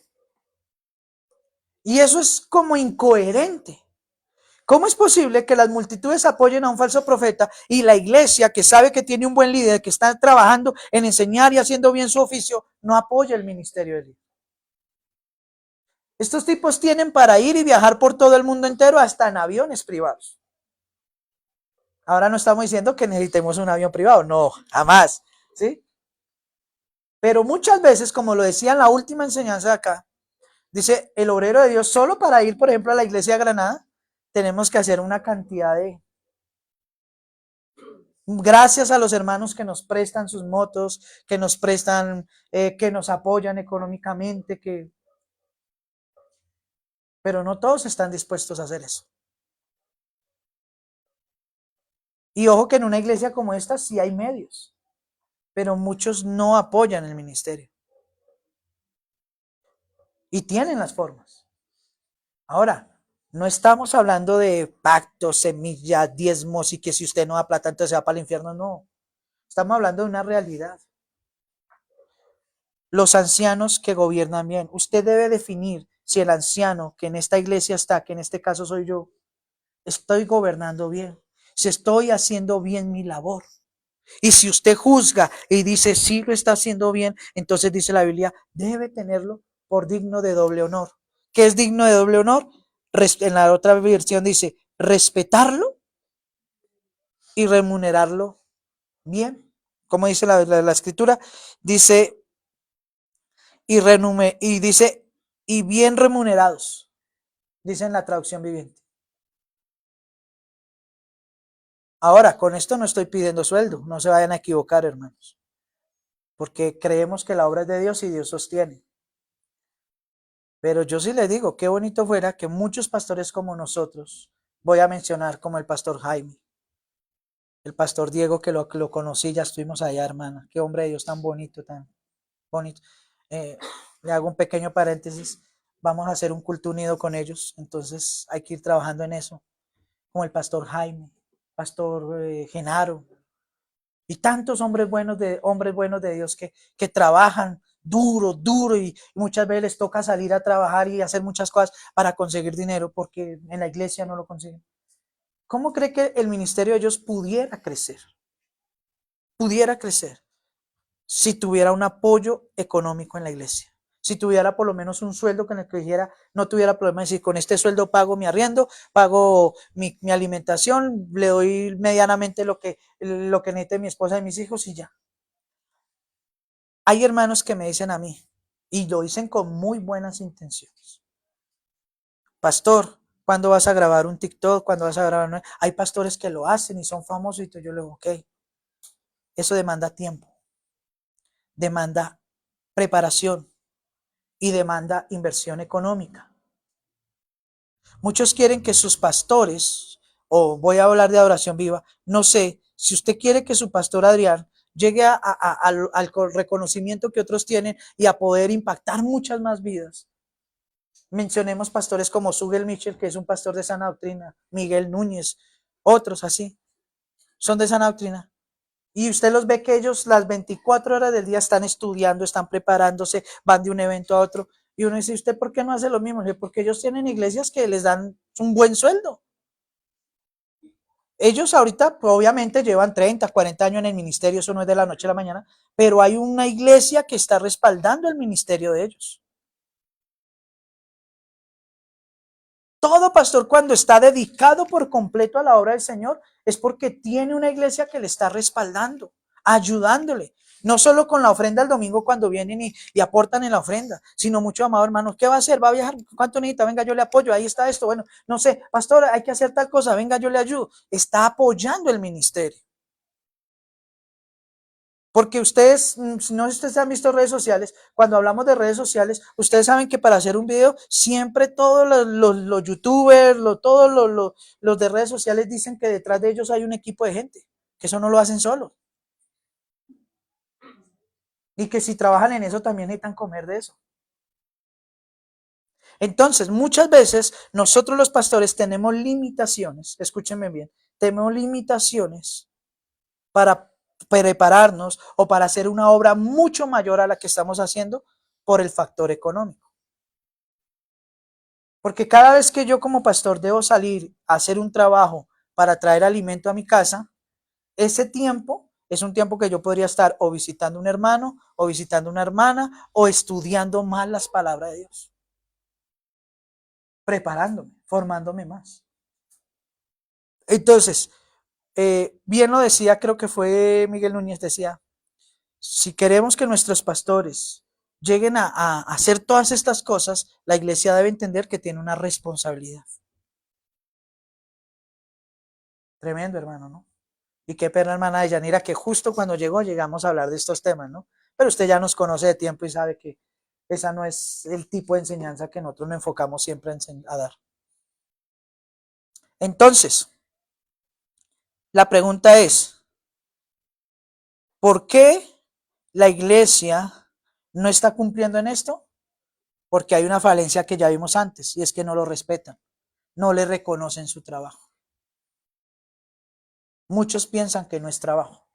Y eso es como incoherente. ¿Cómo es posible que las multitudes apoyen a un falso profeta y la iglesia, que sabe que tiene un buen líder, que está trabajando en enseñar y haciendo bien su oficio, no apoya el ministerio de líder? Estos tipos tienen para ir y viajar por todo el mundo entero, hasta en aviones privados. Ahora no estamos diciendo que necesitemos un avión privado, no, jamás, ¿sí? Pero muchas veces, como lo decía en la última enseñanza de acá, dice el obrero de Dios, solo para ir, por ejemplo, a la iglesia de Granada, tenemos que hacer una cantidad Gracias a los hermanos que nos prestan sus motos, que nos prestan, que nos apoyan económicamente, pero no todos están dispuestos a hacer eso. Y ojo que en una iglesia como esta sí hay medios, pero muchos no apoyan el ministerio. Y tienen las formas. Ahora, no estamos hablando de pactos, semillas, diezmos y que si usted no da plata entonces se va para el infierno, no. Estamos hablando de una realidad. Los ancianos que gobiernan bien. Usted debe definir si el anciano que en esta iglesia está, que en este caso soy yo, estoy gobernando bien, si estoy haciendo bien mi labor. Y si usted juzga y dice, sí lo está haciendo bien, entonces dice la Biblia, debe tenerlo por digno de doble honor. ¿Qué es digno de doble honor? En la otra versión dice, respetarlo y remunerarlo bien. Como dice la escritura, dice, y dice, y bien remunerados, dice en la traducción viviente. Ahora, con esto no estoy pidiendo sueldo, no se vayan a equivocar, hermanos, porque creemos que la obra es de Dios y Dios sostiene. Pero yo sí le digo, qué bonito fuera que muchos pastores como nosotros, voy a mencionar como el pastor Jaime, el pastor Diego que lo conocí, ya estuvimos allá, hermana, qué hombre de Dios tan bonito, tan bonito. Le hago un pequeño paréntesis, vamos a hacer un culto unido con ellos, entonces hay que ir trabajando en eso, como el pastor Jaime, pastor Genaro, y tantos hombres buenos de Dios que trabajan duro, duro y muchas veces les toca salir a trabajar y hacer muchas cosas para conseguir dinero porque en la iglesia no lo consiguen. ¿Cómo cree que el ministerio de ellos pudiera crecer? Pudiera crecer si tuviera un apoyo económico en la iglesia. Si tuviera por lo menos un sueldo con el que dijera, no tuviera problema de decir, con este sueldo pago mi arriendo, pago mi alimentación, le doy medianamente lo que necesite mi esposa y mis hijos y ya. Hay hermanos que me dicen a mí, y lo dicen con muy buenas intenciones. Pastor, ¿cuándo vas a grabar un TikTok? ¿Cuándo vas a grabar un... Hay pastores que lo hacen y son famosos y yo le digo, ok, eso demanda tiempo, demanda preparación y demanda inversión económica. Muchos quieren que sus pastores, o voy a hablar de adoración viva, no sé, si usted quiere que su pastor Adrián llegue al reconocimiento que otros tienen y a poder impactar muchas más vidas. Mencionemos pastores como Sugel Mitchell, que es un pastor de sana doctrina, Miguel Núñez, otros así, son de sana doctrina. Y usted los ve que ellos las 24 horas del día están estudiando, están preparándose, van de un evento a otro. Y uno dice, ¿usted por qué no hace lo mismo? Porque ellos tienen iglesias que les dan un buen sueldo. Ellos ahorita pues, obviamente llevan 30, 40 años en el ministerio, eso no es de la noche a la mañana, pero hay una iglesia que está respaldando el ministerio de ellos. Todo pastor cuando está dedicado por completo a la obra del Señor es porque tiene una iglesia que le está respaldando, ayudándole. No solo con la ofrenda el domingo cuando vienen y aportan en la ofrenda, sino mucho, amado hermano, ¿qué va a hacer? ¿Va a viajar? ¿Cuánto necesita? Venga, yo le apoyo, ahí está esto. Bueno, no sé, pastor, hay que hacer tal cosa, venga, yo le ayudo. Está apoyando el ministerio. Porque ustedes, no sé si ustedes han visto redes sociales, cuando hablamos de redes sociales, ustedes saben que para hacer un video, siempre todos los youtubers, todos los de redes sociales dicen que detrás de ellos hay un equipo de gente, que eso no lo hacen solos. Y que si trabajan en eso también necesitan comer de eso. Entonces, muchas veces nosotros los pastores tenemos limitaciones, escúchenme bien, tenemos limitaciones para prepararnos o para hacer una obra mucho mayor a la que estamos haciendo por el factor económico. Porque cada vez que yo como pastor debo salir a hacer un trabajo para traer alimento a mi casa, ese tiempo es un tiempo que yo podría estar o visitando un hermano o visitando una hermana o estudiando más las palabras de Dios, preparándome, formándome más. Entonces, bien lo decía, creo que fue Miguel Núñez, decía, si queremos que nuestros pastores lleguen a hacer todas estas cosas, la iglesia debe entender que tiene una responsabilidad. Tremendo, hermano, ¿no? Y qué pena, hermana Yanira, que justo cuando llegó llegamos a hablar de estos temas, ¿no? Pero usted ya nos conoce de tiempo y sabe que esa no es el tipo de enseñanza que nosotros nos enfocamos siempre a dar. Entonces, la pregunta es, ¿por qué la iglesia no está cumpliendo en esto? Porque hay una falencia que ya vimos antes, y es que no lo respetan, no le reconocen su trabajo. Muchos piensan que no es trabajo.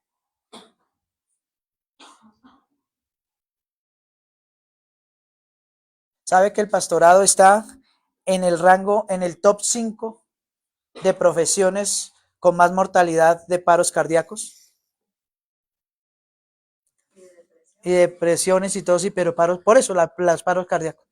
¿Sabe que el pastorado está en el rango, en el top 5 de profesiones con más mortalidad de paros cardíacos? Y depresiones y todo, sí, pero paros, por eso las paros cardíacos.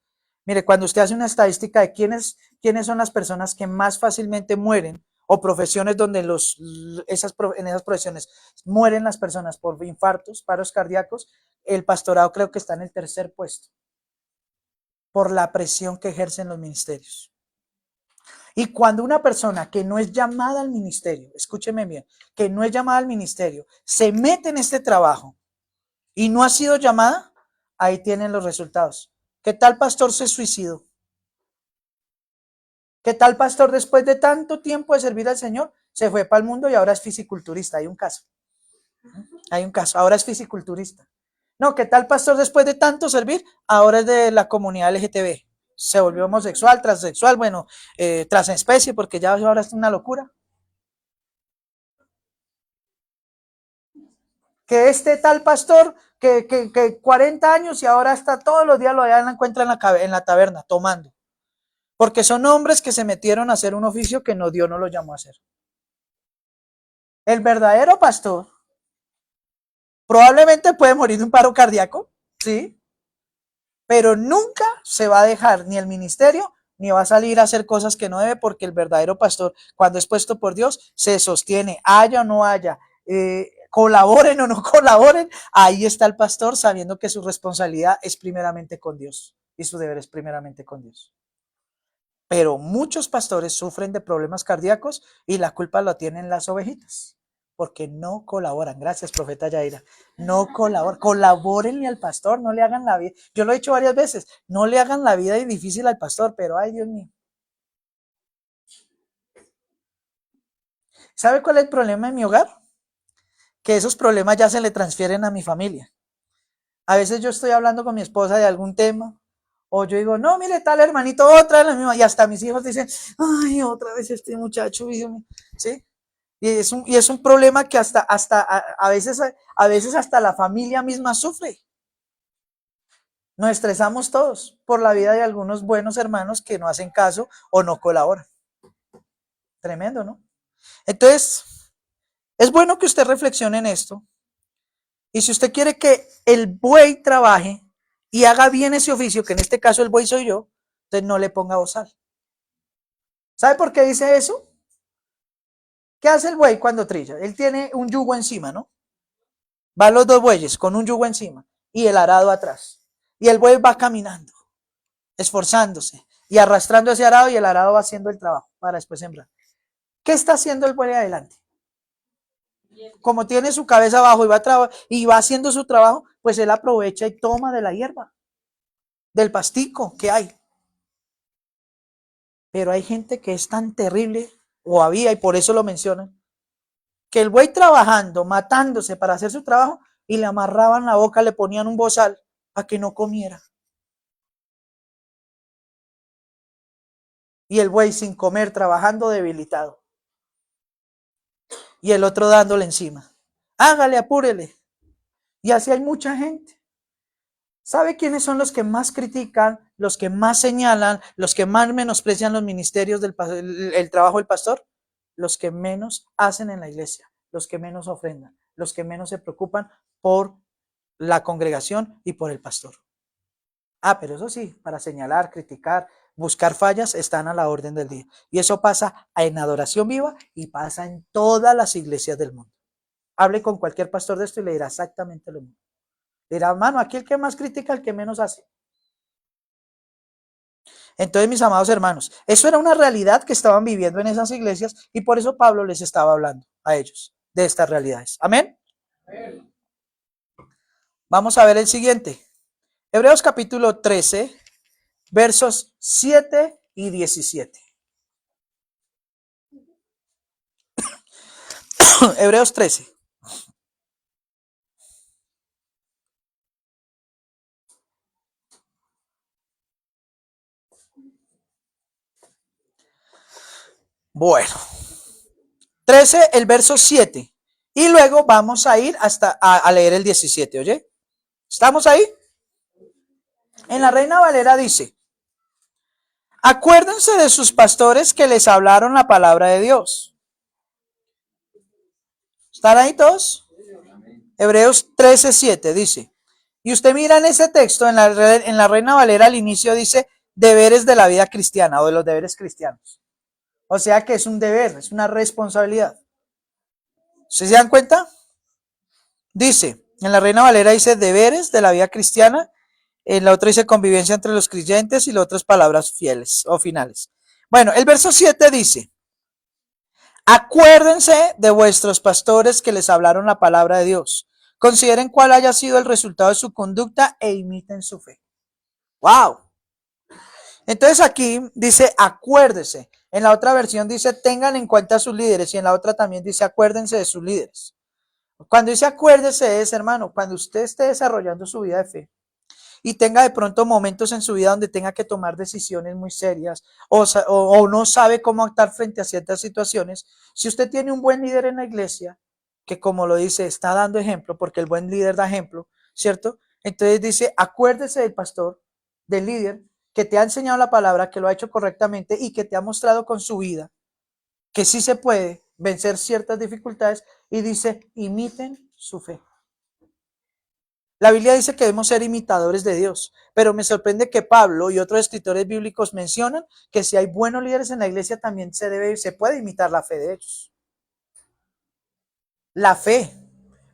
Mire, cuando usted hace una estadística de quiénes son las personas que más fácilmente mueren, o profesiones donde en esas profesiones mueren las personas por infartos, paros cardíacos, el pastorado creo que está en el tercer puesto, por la presión que ejercen los ministerios. Y cuando una persona que no es llamada al ministerio, escúcheme bien, que no es llamada al ministerio, se mete en este trabajo y no ha sido llamada, ahí tienen los resultados. ¿Qué tal pastor se suicidó? ¿Qué tal pastor después de tanto tiempo de servir al Señor se fue para el mundo y ahora es fisiculturista? Hay un caso. Hay un caso. Ahora es fisiculturista. No, ¿qué tal pastor después de tanto servir? Ahora es de la comunidad LGTB. Se volvió homosexual, transexual, bueno, transespecie, porque ya ahora es una locura. Que este tal pastor que 40 años y ahora está todos los días lo encuentra en la taberna tomando. Porque son hombres que se metieron a hacer un oficio que no, Dios no lo llamó a hacer. El verdadero pastor probablemente puede morir de un paro cardíaco, ¿sí? Pero nunca se va a dejar ni el ministerio ni va a salir a hacer cosas que no debe, porque el verdadero pastor, cuando es puesto por Dios, se sostiene, haya o no haya, colaboren o no colaboren, ahí está el pastor sabiendo que su responsabilidad es primeramente con Dios y su deber es primeramente con Dios. Pero muchos pastores sufren de problemas cardíacos y la culpa la tienen las ovejitas, porque no colaboran. Gracias, profeta Yaira. No colaboran. Colabórenle al pastor, no le hagan la vida. Yo lo he dicho varias veces, no le hagan la vida difícil al pastor, pero ay, Dios mío. ¿Sabe cuál es el problema en mi hogar? Que esos problemas ya se le transfieren a mi familia. A veces yo estoy hablando con mi esposa de algún tema, o yo digo, no, mire, tal hermanito, otra vez la misma, y hasta mis hijos dicen, ay, otra vez este muchacho, ¿sí? Y es un problema que a veces hasta la familia misma sufre. Nos estresamos todos por la vida de algunos buenos hermanos que no hacen caso o no colaboran. Tremendo, ¿no? Entonces, es bueno que usted reflexione en esto. Y si usted quiere que el buey trabaje y haga bien ese oficio, que en este caso el buey soy yo, entonces no le ponga bozal. ¿Sabe por qué dice eso? ¿Qué hace el buey cuando trilla? Él tiene un yugo encima, ¿no? Van los dos bueyes con un yugo encima y el arado atrás. Y el buey va caminando, esforzándose y arrastrando ese arado, y el arado va haciendo el trabajo para después sembrar. ¿Qué está haciendo el buey adelante? Como tiene su cabeza abajo y va haciendo su trabajo, pues él aprovecha y toma de la hierba, del pastico que hay. Pero hay gente que es tan terrible, o había, y por eso lo mencionan, que el buey trabajando, matándose para hacer su trabajo, y le amarraban la boca, le ponían un bozal para que no comiera. Y el buey sin comer, trabajando debilitado. Y el otro dándole encima. Hágale, apúrele. Y así hay mucha gente. ¿Sabe quiénes son los que más critican, los que más señalan, los que más menosprecian los ministerios el trabajo del pastor? Los que menos hacen en la iglesia, los que menos ofrendan, los que menos se preocupan por la congregación y por el pastor. Ah, pero eso sí, para señalar, criticar, buscar fallas, están a la orden del día. Y eso pasa en Adoración Viva y pasa en todas las iglesias del mundo. Hable con cualquier pastor de esto y le dirá exactamente lo mismo. Le dirá, hermano, aquí el que más critica, el que menos hace. Entonces, mis amados hermanos, eso era una realidad que estaban viviendo en esas iglesias y por eso Pablo les estaba hablando a ellos. de estas realidades. Amén. Vamos a ver el siguiente. Hebreos capítulo 13, versos 7 y 17. Hebreos 13. Bueno, 13, el verso 7. Y luego vamos a ir hasta a leer el 17, ¿oye? ¿Estamos ahí? En la Reina Valera dice, acuérdense de sus pastores que les hablaron la palabra de Dios. ¿Están ahí todos? Hebreos 13:7 dice, y usted mira en ese texto, en la Reina Valera al inicio dice, deberes de la vida cristiana o de los deberes cristianos. O sea que es un deber, es una responsabilidad. ¿Se dan cuenta? Dice, en la Reina Valera dice deberes de la vida cristiana, en la otra dice convivencia entre los creyentes y la otra es palabras fieles o finales. Bueno, el verso 7 dice, acuérdense de vuestros pastores que les hablaron la palabra de Dios. Consideren cuál haya sido el resultado de su conducta e imiten su fe. ¡Wow! Entonces aquí dice acuérdese. En la otra versión dice tengan en cuenta a sus líderes y en la otra también dice acuérdense de sus líderes. Cuando dice acuérdese es, hermano, cuando usted esté desarrollando su vida de fe y tenga de pronto momentos en su vida donde tenga que tomar decisiones muy serias o no sabe cómo actuar frente a ciertas situaciones, si usted tiene un buen líder en la iglesia, que como lo dice, está dando ejemplo, porque el buen líder da ejemplo, ¿cierto? Entonces dice, acuérdese del pastor, del líder, que te ha enseñado la palabra, que lo ha hecho correctamente y que te ha mostrado con su vida que sí se puede vencer ciertas dificultades y dice, imiten su fe. La Biblia dice que debemos ser imitadores de Dios, pero me sorprende que Pablo y otros escritores bíblicos mencionan que si hay buenos líderes en la iglesia también se puede imitar la fe de ellos. La fe,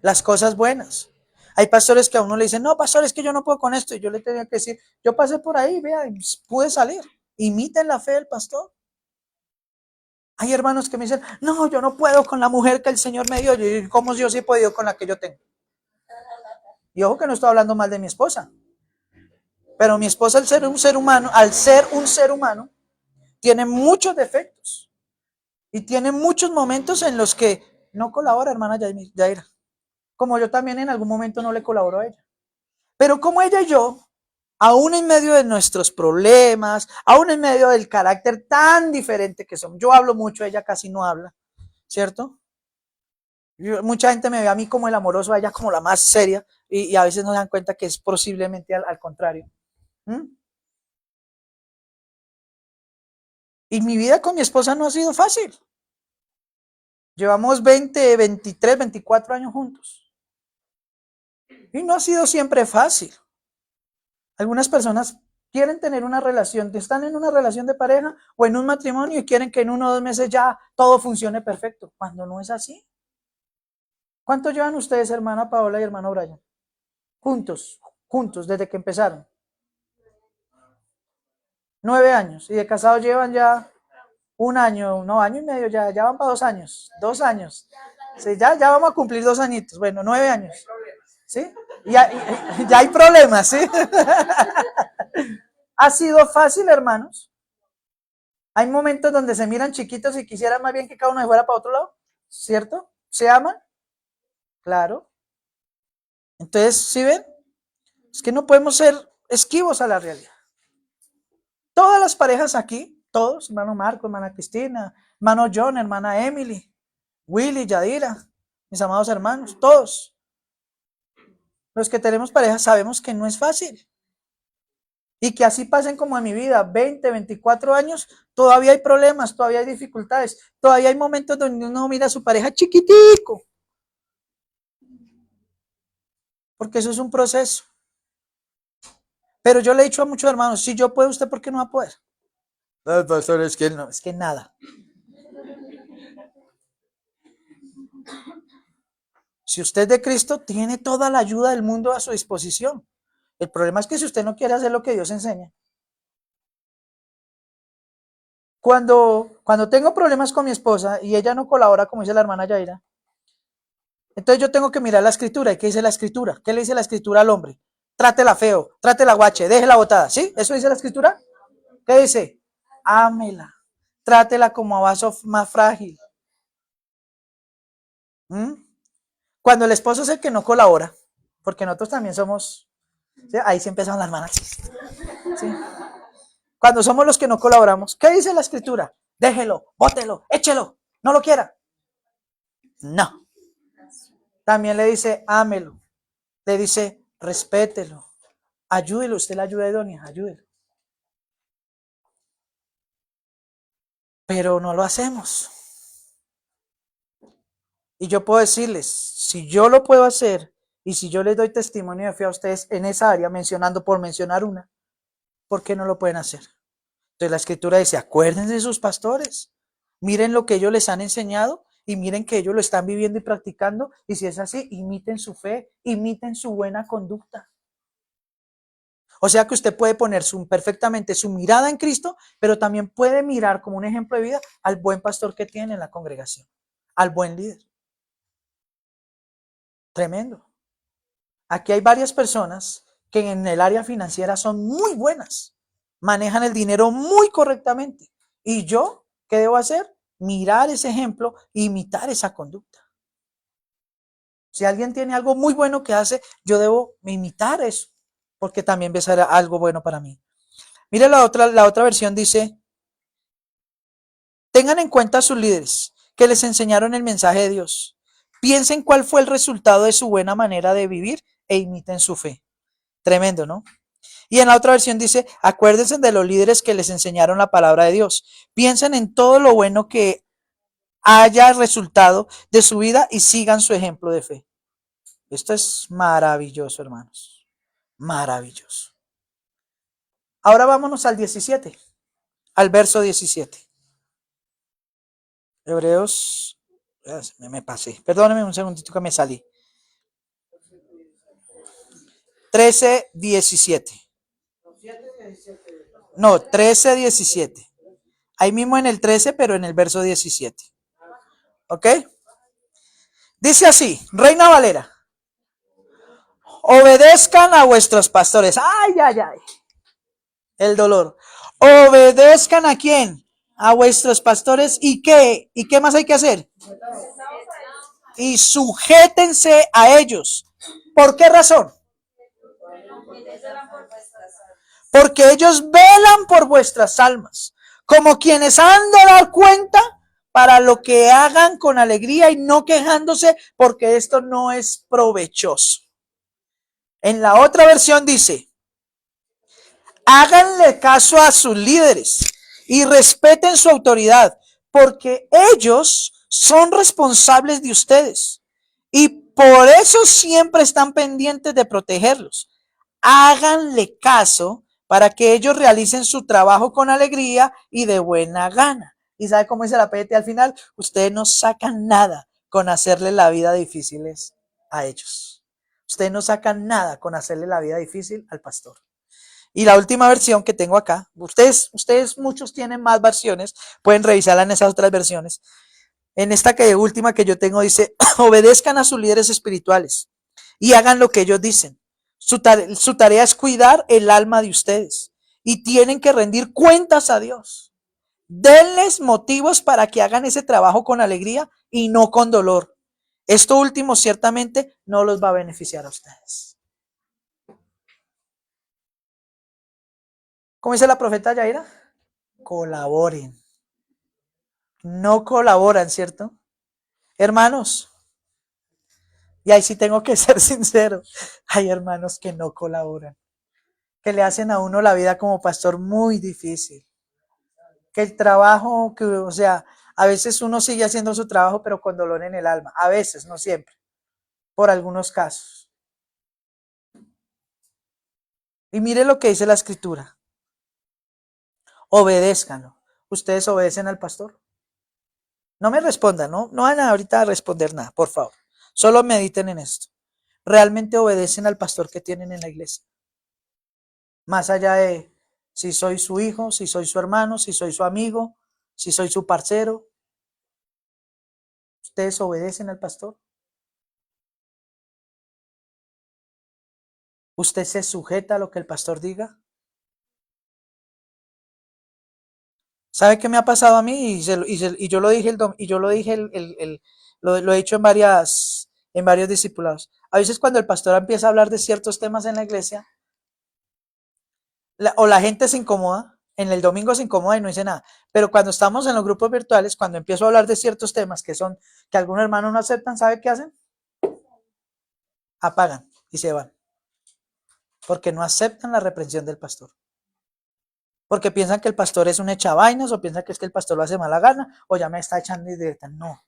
las cosas buenas. Hay pastores que a uno le dicen, no, pastor, es que yo no puedo con esto. Y yo le tenía que decir, yo pasé por ahí, vea, pude salir. Imiten la fe del pastor. Hay hermanos que me dicen, no, yo no puedo con la mujer que el Señor me dio. Yo, ¿cómo yo sí he podido con la que yo tengo? Y ojo que no estoy hablando mal de mi esposa. Pero mi esposa, al ser un ser humano, tiene muchos defectos. Y tiene muchos momentos en los que no colabora, hermana Yaira. Como yo también en algún momento no le colaboro a ella. Pero como ella y yo, aún en medio de nuestros problemas, aún en medio del carácter tan diferente que somos, yo hablo mucho, ella casi no habla, ¿cierto? Mucha gente me ve a mí como el amoroso, a ella como la más seria, y a veces no se dan cuenta que es posiblemente al contrario. ¿Mm? Y mi vida con mi esposa no ha sido fácil. Llevamos 20, 23, 24 años juntos. Y no ha sido siempre fácil. Algunas personas quieren tener una relación, están en una relación de pareja o en un matrimonio y quieren que en 1 o 2 meses ya todo funcione perfecto, cuando no es así. ¿Cuánto llevan ustedes, hermana Paola y hermano Brian? Juntos, desde que empezaron. 9 años. Y de casados llevan ya 1 año, no, año y medio, ya van para 2 años. 2 años. Sí, ya vamos a cumplir 2 añitos. Bueno, 9 años. ¿Sí? Ya hay problemas, ¿sí? ¿Ha sido fácil, hermanos? Hay momentos donde se miran chiquitos y quisieran más bien que cada uno se fuera para otro lado, ¿cierto? ¿Se aman? Claro. Entonces, ¿sí ven? Es que no podemos ser esquivos a la realidad. Todas las parejas aquí, todos, hermano Marco, hermana Cristina, hermano John, hermana Emily, Willy, Yadira, mis amados hermanos, todos. Los que tenemos pareja sabemos que no es fácil. Y que así pasen como en mi vida, 20, 24 años, todavía hay problemas, todavía hay dificultades, todavía hay momentos donde uno mira a su pareja chiquitico. Porque eso es un proceso. Pero yo le he dicho a muchos hermanos, si yo puedo, ¿usted por qué no va a poder? No, pastor, es que no, es que nada. Si usted es de Cristo, tiene toda la ayuda del mundo a su disposición. El problema es que si usted no quiere hacer lo que Dios enseña. Cuando tengo problemas con mi esposa y ella no colabora, como dice la hermana Yaira, Entonces yo tengo que mirar la escritura. ¿Y qué dice la escritura? ¿Qué le dice la escritura al hombre? Trátela feo, trátela guache, déjela botada. ¿Sí? ¿Eso dice la escritura? ¿Qué dice? Ámela. Trátela como a vaso más frágil. ¿Mm? Cuando el esposo es el que no colabora, porque nosotros también somos, ¿sí? Ahí sí empiezan las manos. ¿Sí? Cuando somos los que no colaboramos, ¿qué dice la escritura? Déjelo, bótelo, échelo, no lo quiera. No. También le dice, ámelo. Le dice, respételo. Ayúdelo, usted la ayuda idónea, ayúdelo. Pero no lo hacemos. Y yo puedo decirles, si yo lo puedo hacer y si yo les doy testimonio de fe a ustedes en esa área, mencionando por mencionar una, ¿por qué no lo pueden hacer? Entonces la escritura dice, acuérdense de sus pastores, miren lo que ellos les han enseñado y miren que ellos lo están viviendo y practicando, y si es así, imiten su fe, imiten su buena conducta. O sea que usted puede poner perfectamente su mirada en Cristo, pero también puede mirar como un ejemplo de vida al buen pastor que tiene en la congregación, al buen líder. Tremendo. Aquí hay varias personas que en el área financiera son muy buenas, manejan el dinero muy correctamente. ¿Y yo qué debo hacer? Mirar ese ejemplo e imitar esa conducta. Si alguien tiene algo muy bueno que hace, yo debo imitar eso, porque también va a ser algo bueno para mí. Mire la otra versión dice, tengan en cuenta a sus líderes que les enseñaron el mensaje de Dios. Piensen cuál fue el resultado de su buena manera de vivir e imiten su fe. Tremendo, ¿no? Y en la otra versión dice, acuérdense de los líderes que les enseñaron la palabra de Dios. Piensen en todo lo bueno que haya resultado de su vida y sigan su ejemplo de fe. Esto es maravilloso, hermanos. Maravilloso. Ahora vámonos al 17, al verso 17. Hebreos, me pasé. Perdónenme un segundito que me salí. 13, 17. No, 13, 17. Ahí mismo en el 13, pero en el verso 17. ¿Ok? Dice así, Reina Valera. Obedezcan a vuestros pastores. Ay, ay, ay. El dolor. Obedezcan a quién? A vuestros pastores. ¿Y qué? ¿Y qué más hay que hacer? Y sujétense a ellos. ¿Por qué razón? Porque ellos velan por vuestras almas, como quienes han de dar cuenta para lo que hagan con alegría y no quejándose, porque esto no es provechoso. En la otra versión dice, háganle caso a sus líderes y respeten su autoridad, porque ellos son responsables de ustedes y por eso siempre están pendientes de protegerlos. Háganle caso para que ellos realicen su trabajo con alegría y de buena gana. ¿Y sabe cómo dice la PT al final? Ustedes no sacan nada con hacerle la vida difícil a ellos. Ustedes no sacan nada con hacerle la vida difícil al pastor. Y la última versión que tengo acá, ustedes muchos tienen más versiones, pueden revisarla en esas otras versiones. En esta última que yo tengo dice, obedezcan a sus líderes espirituales y hagan lo que ellos dicen. Su tarea es cuidar el alma de ustedes y tienen que rendir cuentas a Dios. Denles motivos para que hagan ese trabajo con alegría y no con dolor. Esto último ciertamente no los va a beneficiar a ustedes. ¿Cómo dice la profeta Yaira? Colaboren. No colaboran, ¿cierto? Hermanos, y ahí sí tengo que ser sincero, hay hermanos que no colaboran, que le hacen a uno la vida como pastor muy difícil, que el trabajo, o sea, a veces uno sigue haciendo su trabajo pero con dolor en el alma, a veces, no siempre, por algunos casos. Y mire lo que dice la escritura, obedézcanlo. ¿Ustedes obedecen al pastor? No me respondan, no van a ahorita a responder nada, por favor. Solo mediten en esto. ¿Realmente obedecen al pastor que tienen en la iglesia? Más allá de si soy su hijo, si soy su hermano, si soy su amigo, si soy su parcero. ¿Ustedes obedecen al pastor? ¿Usted se sujeta a lo que el pastor diga? ¿Sabe qué me ha pasado a mí? Y yo lo dije, lo he dicho en varios discipulados. A veces cuando el pastor empieza a hablar de ciertos temas en la iglesia, o la gente se incomoda, en el domingo se incomoda y no dice nada. Pero cuando estamos en los grupos virtuales, cuando empiezo a hablar de ciertos temas que algunos hermanos no aceptan, ¿sabe qué hacen? Apagan y se van. Porque no aceptan la reprensión del pastor. Porque piensan que el pastor es un echavainas o piensan que es que el pastor lo hace mala gana o ya me está echando indirecta. No.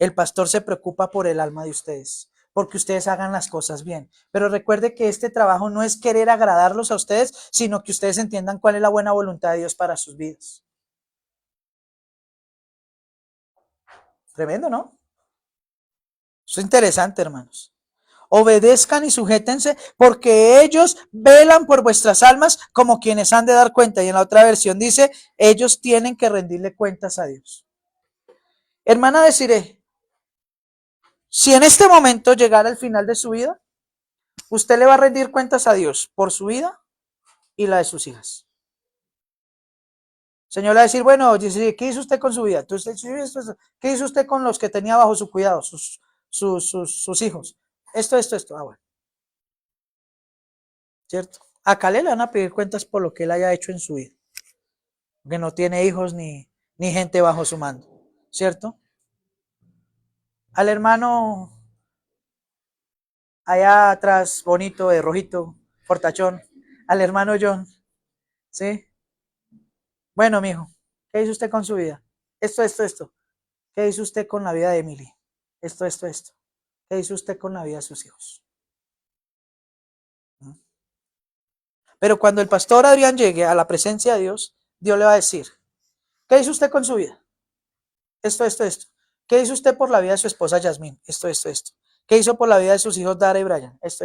El pastor se preocupa por el alma de ustedes, porque ustedes hagan las cosas bien. Pero recuerde que este trabajo no es querer agradarlos a ustedes, sino que ustedes entiendan cuál es la buena voluntad de Dios para sus vidas. Tremendo, ¿no? Eso es interesante, hermanos. Obedezcan y sujétense, porque ellos velan por vuestras almas como quienes han de dar cuenta. Y en la otra versión dice, ellos tienen que rendirle cuentas a Dios. Hermana, deciré, si en este momento llegara el final de su vida, usted le va a rendir cuentas a Dios por su vida y la de sus hijas. Señor le va a decir, bueno, ¿qué hizo usted con su vida? ¿Qué hizo usted con los que tenía bajo su cuidado, sus hijos? Esto. Ah, bueno, ¿cierto? Acá le van a pedir cuentas por lo que él haya hecho en su vida. Que no tiene hijos ni gente bajo su mando, ¿cierto? Al hermano allá atrás, bonito, de rojito, portachón, al hermano John, ¿sí? Bueno, mijo, ¿qué hizo usted con su vida? Esto. ¿Qué hizo usted con la vida de Emily? Esto. ¿Qué hizo usted con la vida de sus hijos? Pero cuando el pastor Adrián llegue a la presencia de Dios, Dios le va a decir, ¿qué hizo usted con su vida? Esto. ¿Qué hizo usted por la vida de su esposa Yasmín? Esto. ¿Qué hizo por la vida de sus hijos Dara y Brian? Esto.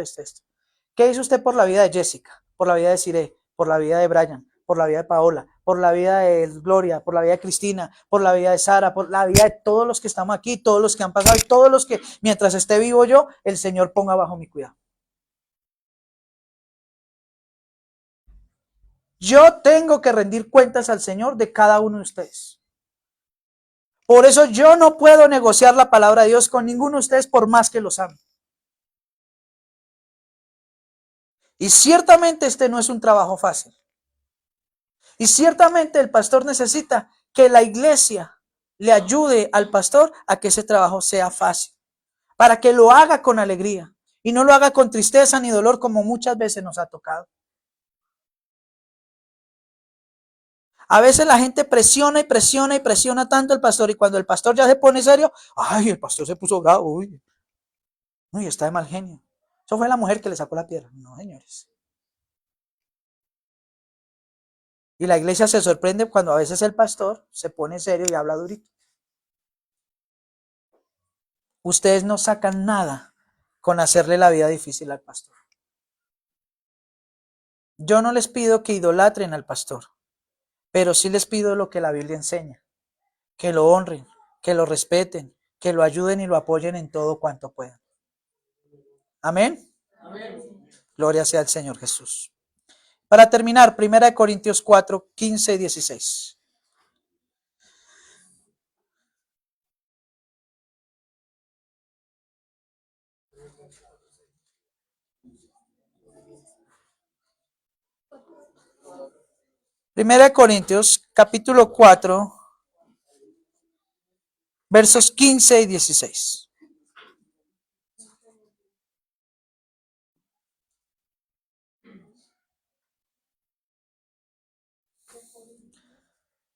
¿Qué hizo usted por la vida de Jessica? Por la vida de Siré, por la vida de Brian, por la vida de Paola, por la vida de Gloria, por la vida de Cristina, por la vida de Sara, por la vida de todos los que estamos aquí, todos los que han pasado y todos los que mientras esté vivo yo, el Señor ponga bajo mi cuidado. Yo tengo que rendir cuentas al Señor de cada uno de ustedes. Por eso yo no puedo negociar la palabra de Dios con ninguno de ustedes por más que los ame. Y ciertamente este no es un trabajo fácil. Y ciertamente el pastor necesita que la iglesia le ayude al pastor a que ese trabajo sea fácil, para que lo haga con alegría y no lo haga con tristeza ni dolor como muchas veces nos ha tocado. A veces la gente presiona tanto al pastor y cuando el pastor ya se pone serio, ay, el pastor se puso bravo, uy, está de mal genio. Eso fue la mujer que le sacó la piedra. No, señores. Y la iglesia se sorprende cuando a veces el pastor se pone serio y habla durito. Ustedes no sacan nada con hacerle la vida difícil al pastor. Yo no les pido que idolatren al pastor, pero sí les pido lo que la Biblia enseña, que lo honren, que lo respeten, que lo ayuden y lo apoyen en todo cuanto puedan. Amén. Amén. Gloria sea al Señor Jesús. Para terminar, 1 Corintios 4, 15 y 16. Primera de Corintios, capítulo 4, versos 15 y 16.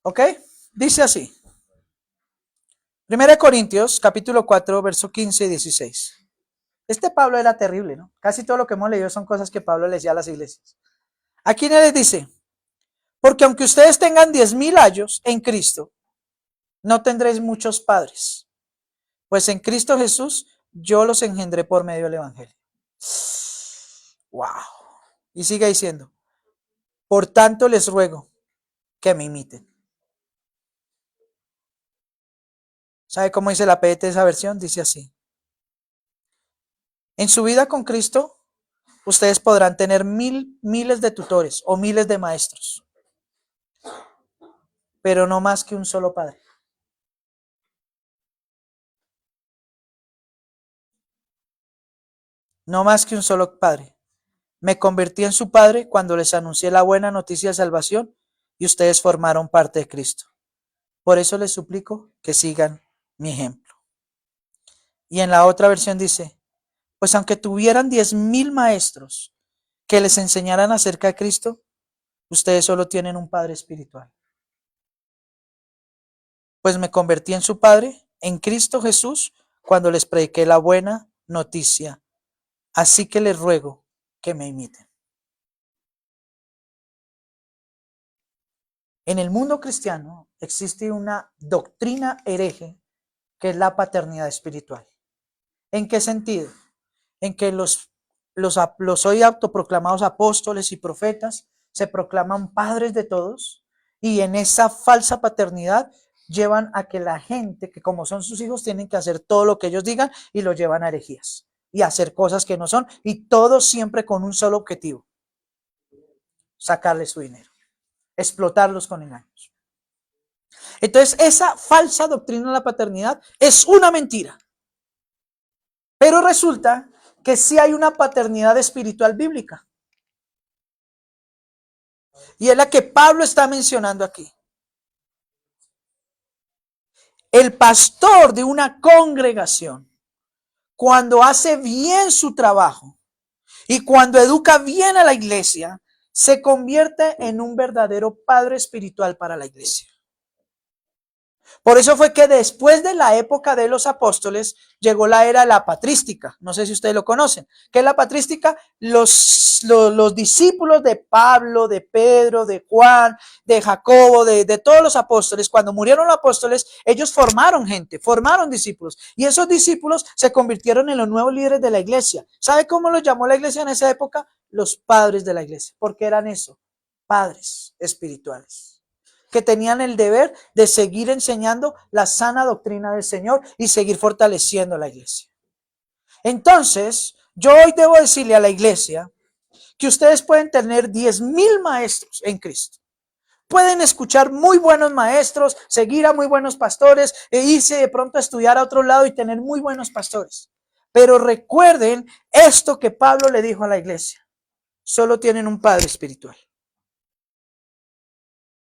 ¿Ok? Dice así. Primera de Corintios, capítulo 4, verso 15 y 16. Este Pablo era terrible, ¿no? Casi todo lo que hemos leído son cosas que Pablo le decía a las iglesias. Aquí les dice, porque aunque ustedes tengan 10,000 años en Cristo, no tendréis muchos padres. Pues en Cristo Jesús yo los engendré por medio del Evangelio. Wow. Y sigue diciendo, por tanto les ruego que me imiten. ¿Sabe cómo dice la PDT de esa versión? Dice así. En su vida con Cristo, ustedes podrán tener miles de tutores o miles de maestros, pero no más que un solo padre. No más que un solo padre. Me convertí en su padre cuando les anuncié la buena noticia de salvación y ustedes formaron parte de Cristo. Por eso les suplico que sigan mi ejemplo. Y en la otra versión dice, pues aunque tuvieran 10,000 maestros que les enseñaran acerca de Cristo, ustedes solo tienen un padre espiritual. Pues me convertí en su padre, en Cristo Jesús, cuando les prediqué la buena noticia. Así que les ruego que me imiten. En el mundo cristiano existe una doctrina hereje que es la paternidad espiritual. ¿En qué sentido? En que los hoy autoproclamados apóstoles y profetas se proclaman padres de todos y en esa falsa paternidad llevan a que la gente, que como son sus hijos, tienen que hacer todo lo que ellos digan y lo llevan a herejías y a hacer cosas que no son y todo siempre con un solo objetivo, sacarles su dinero, explotarlos con engaños. Entonces, esa falsa doctrina de la paternidad es una mentira. Pero resulta que sí hay una paternidad espiritual bíblica. Y es la que Pablo está mencionando aquí. El pastor de una congregación, cuando hace bien su trabajo y cuando educa bien a la iglesia, se convierte en un verdadero padre espiritual para la iglesia. Por eso fue que después de la época de los apóstoles llegó la era de la patrística. No sé si ustedes lo conocen. ¿Qué es la patrística? Los discípulos de Pablo, de Pedro, de Juan, de Jacobo, de todos los apóstoles, cuando murieron los apóstoles, ellos formaron gente, formaron discípulos. Y esos discípulos se convirtieron en los nuevos líderes de la iglesia. ¿Sabe cómo los llamó la iglesia en esa época? Los padres de la iglesia. Porque eran eso, padres espirituales, que tenían el deber de seguir enseñando la sana doctrina del Señor y seguir fortaleciendo la iglesia. Entonces, yo hoy debo decirle a la iglesia que ustedes pueden tener 10,000 maestros en Cristo. Pueden escuchar muy buenos maestros, seguir a muy buenos pastores e irse de pronto a estudiar a otro lado y tener muy buenos pastores. Pero recuerden esto que Pablo le dijo a la iglesia. Solo tienen un padre espiritual.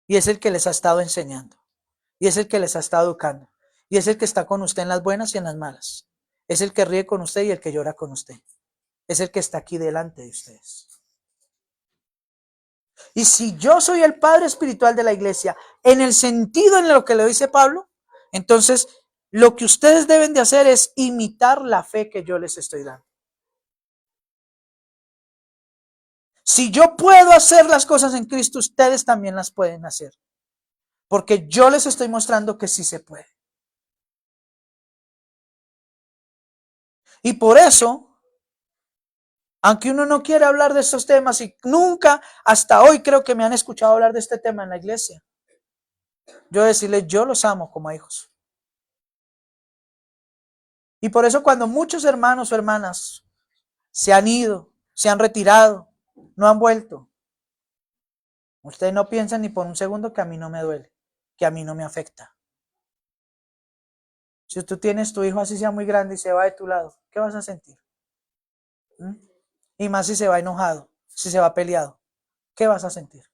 Y es el que les ha estado enseñando. Y es el que les ha estado educando. Y es el que está con usted en las buenas y en las malas. Es el que ríe con usted y el que llora con usted. Es el que está aquí delante de ustedes. Y si yo soy el padre espiritual de la iglesia, en el sentido en lo que le dice Pablo, entonces lo que ustedes deben de hacer es imitar la fe que yo les estoy dando. Si yo puedo hacer las cosas en Cristo, ustedes también las pueden hacer. Porque yo les estoy mostrando que sí se puede. Y por eso, aunque uno no quiere hablar de estos temas y nunca hasta hoy creo que me han escuchado hablar de este tema en la iglesia, yo decirles, yo los amo como hijos. Y por eso cuando muchos hermanos o hermanas se han ido, se han retirado, no han vuelto, ustedes no piensan ni por un segundo que a mí no me duele, que a mí no me afecta. Si tú tienes tu hijo así sea muy grande y se va de tu lado, ¿qué vas a sentir? ¿Mm? Y más si se va enojado, si se va peleado, ¿qué vas a sentir?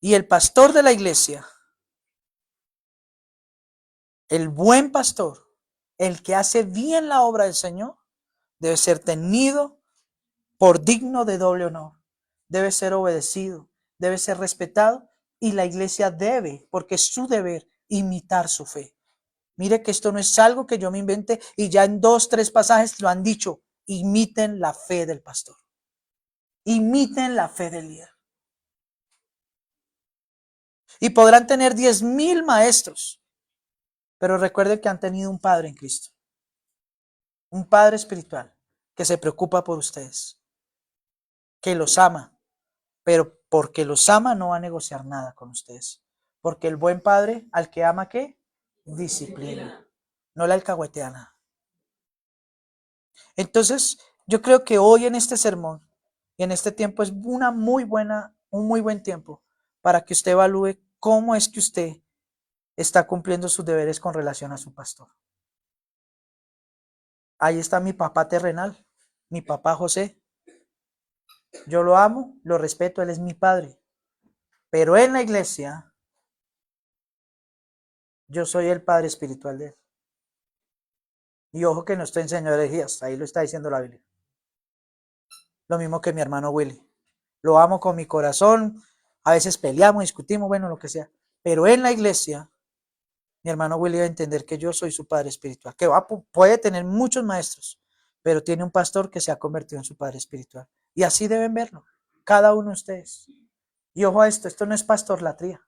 Y el pastor de la iglesia, el buen pastor, el que hace bien la obra del Señor, debe ser tenido por digno de doble honor. Debe ser obedecido, debe ser respetado y la iglesia debe, porque es su deber, imitar su fe. Mire que esto no es algo que yo me invente y ya en 2, 3 pasajes lo han dicho. Imiten la fe del pastor. Imiten la fe del líder. Y podrán tener 10,000 maestros, pero recuerden que han tenido un padre en Cristo. Un padre espiritual que se preocupa por ustedes, que los ama, pero porque los ama no va a negociar nada con ustedes. Porque el buen padre al que ama, ¿qué? Disciplina. No le alcahuetea nada. Entonces, yo creo que hoy en este sermón y en este tiempo es un muy buen tiempo para que usted evalúe cómo es que usted está cumpliendo sus deberes con relación a su pastor. Ahí está mi papá terrenal, mi papá José. Yo lo amo, lo respeto, él es mi padre. Pero en la iglesia, yo soy el padre espiritual de él. Y ojo que no estoy enseñando herejías, ahí lo está diciendo la Biblia. Lo mismo que mi hermano Willy. Lo amo con mi corazón, a veces peleamos, discutimos, bueno, lo que sea. Pero en la iglesia, mi hermano Willy va a entender que yo soy su padre espiritual, que puede tener muchos maestros, pero tiene un pastor que se ha convertido en su padre espiritual. Y así deben verlo, cada uno de ustedes. Y ojo a esto no es pastorlatría,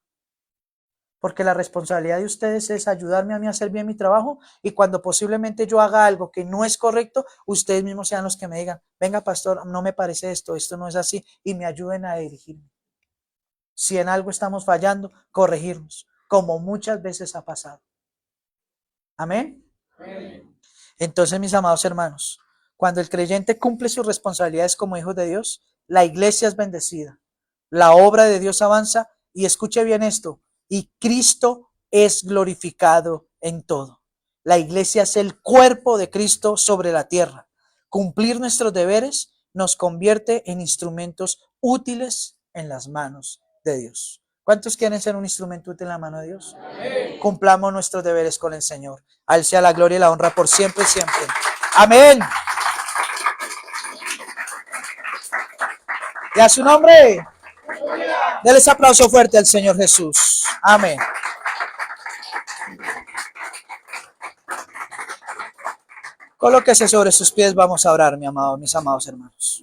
porque la responsabilidad de ustedes es ayudarme a mí a hacer bien mi trabajo y cuando posiblemente yo haga algo que no es correcto, ustedes mismos sean los que me digan, venga pastor, no me parece esto no es así y me ayuden a dirigirme. Si en algo estamos fallando, corregirnos, como muchas veces ha pasado. Amén. Amén. Entonces, mis amados hermanos, cuando el creyente cumple sus responsabilidades como hijos de Dios, la iglesia es bendecida, la obra de Dios avanza y escuche bien esto, y Cristo es glorificado en todo. La iglesia es el cuerpo de Cristo sobre la tierra. Cumplir nuestros deberes nos convierte en instrumentos útiles en las manos de Dios. ¿Cuántos quieren ser un instrumento útil en la mano de Dios? Amén. Cumplamos nuestros deberes con el Señor. A Él sea la gloria y la honra por siempre y siempre. Amén. Y a su nombre, denles aplauso fuerte al Señor Jesús. Amén. Colóquese sobre sus pies, vamos a orar, mis amados hermanos.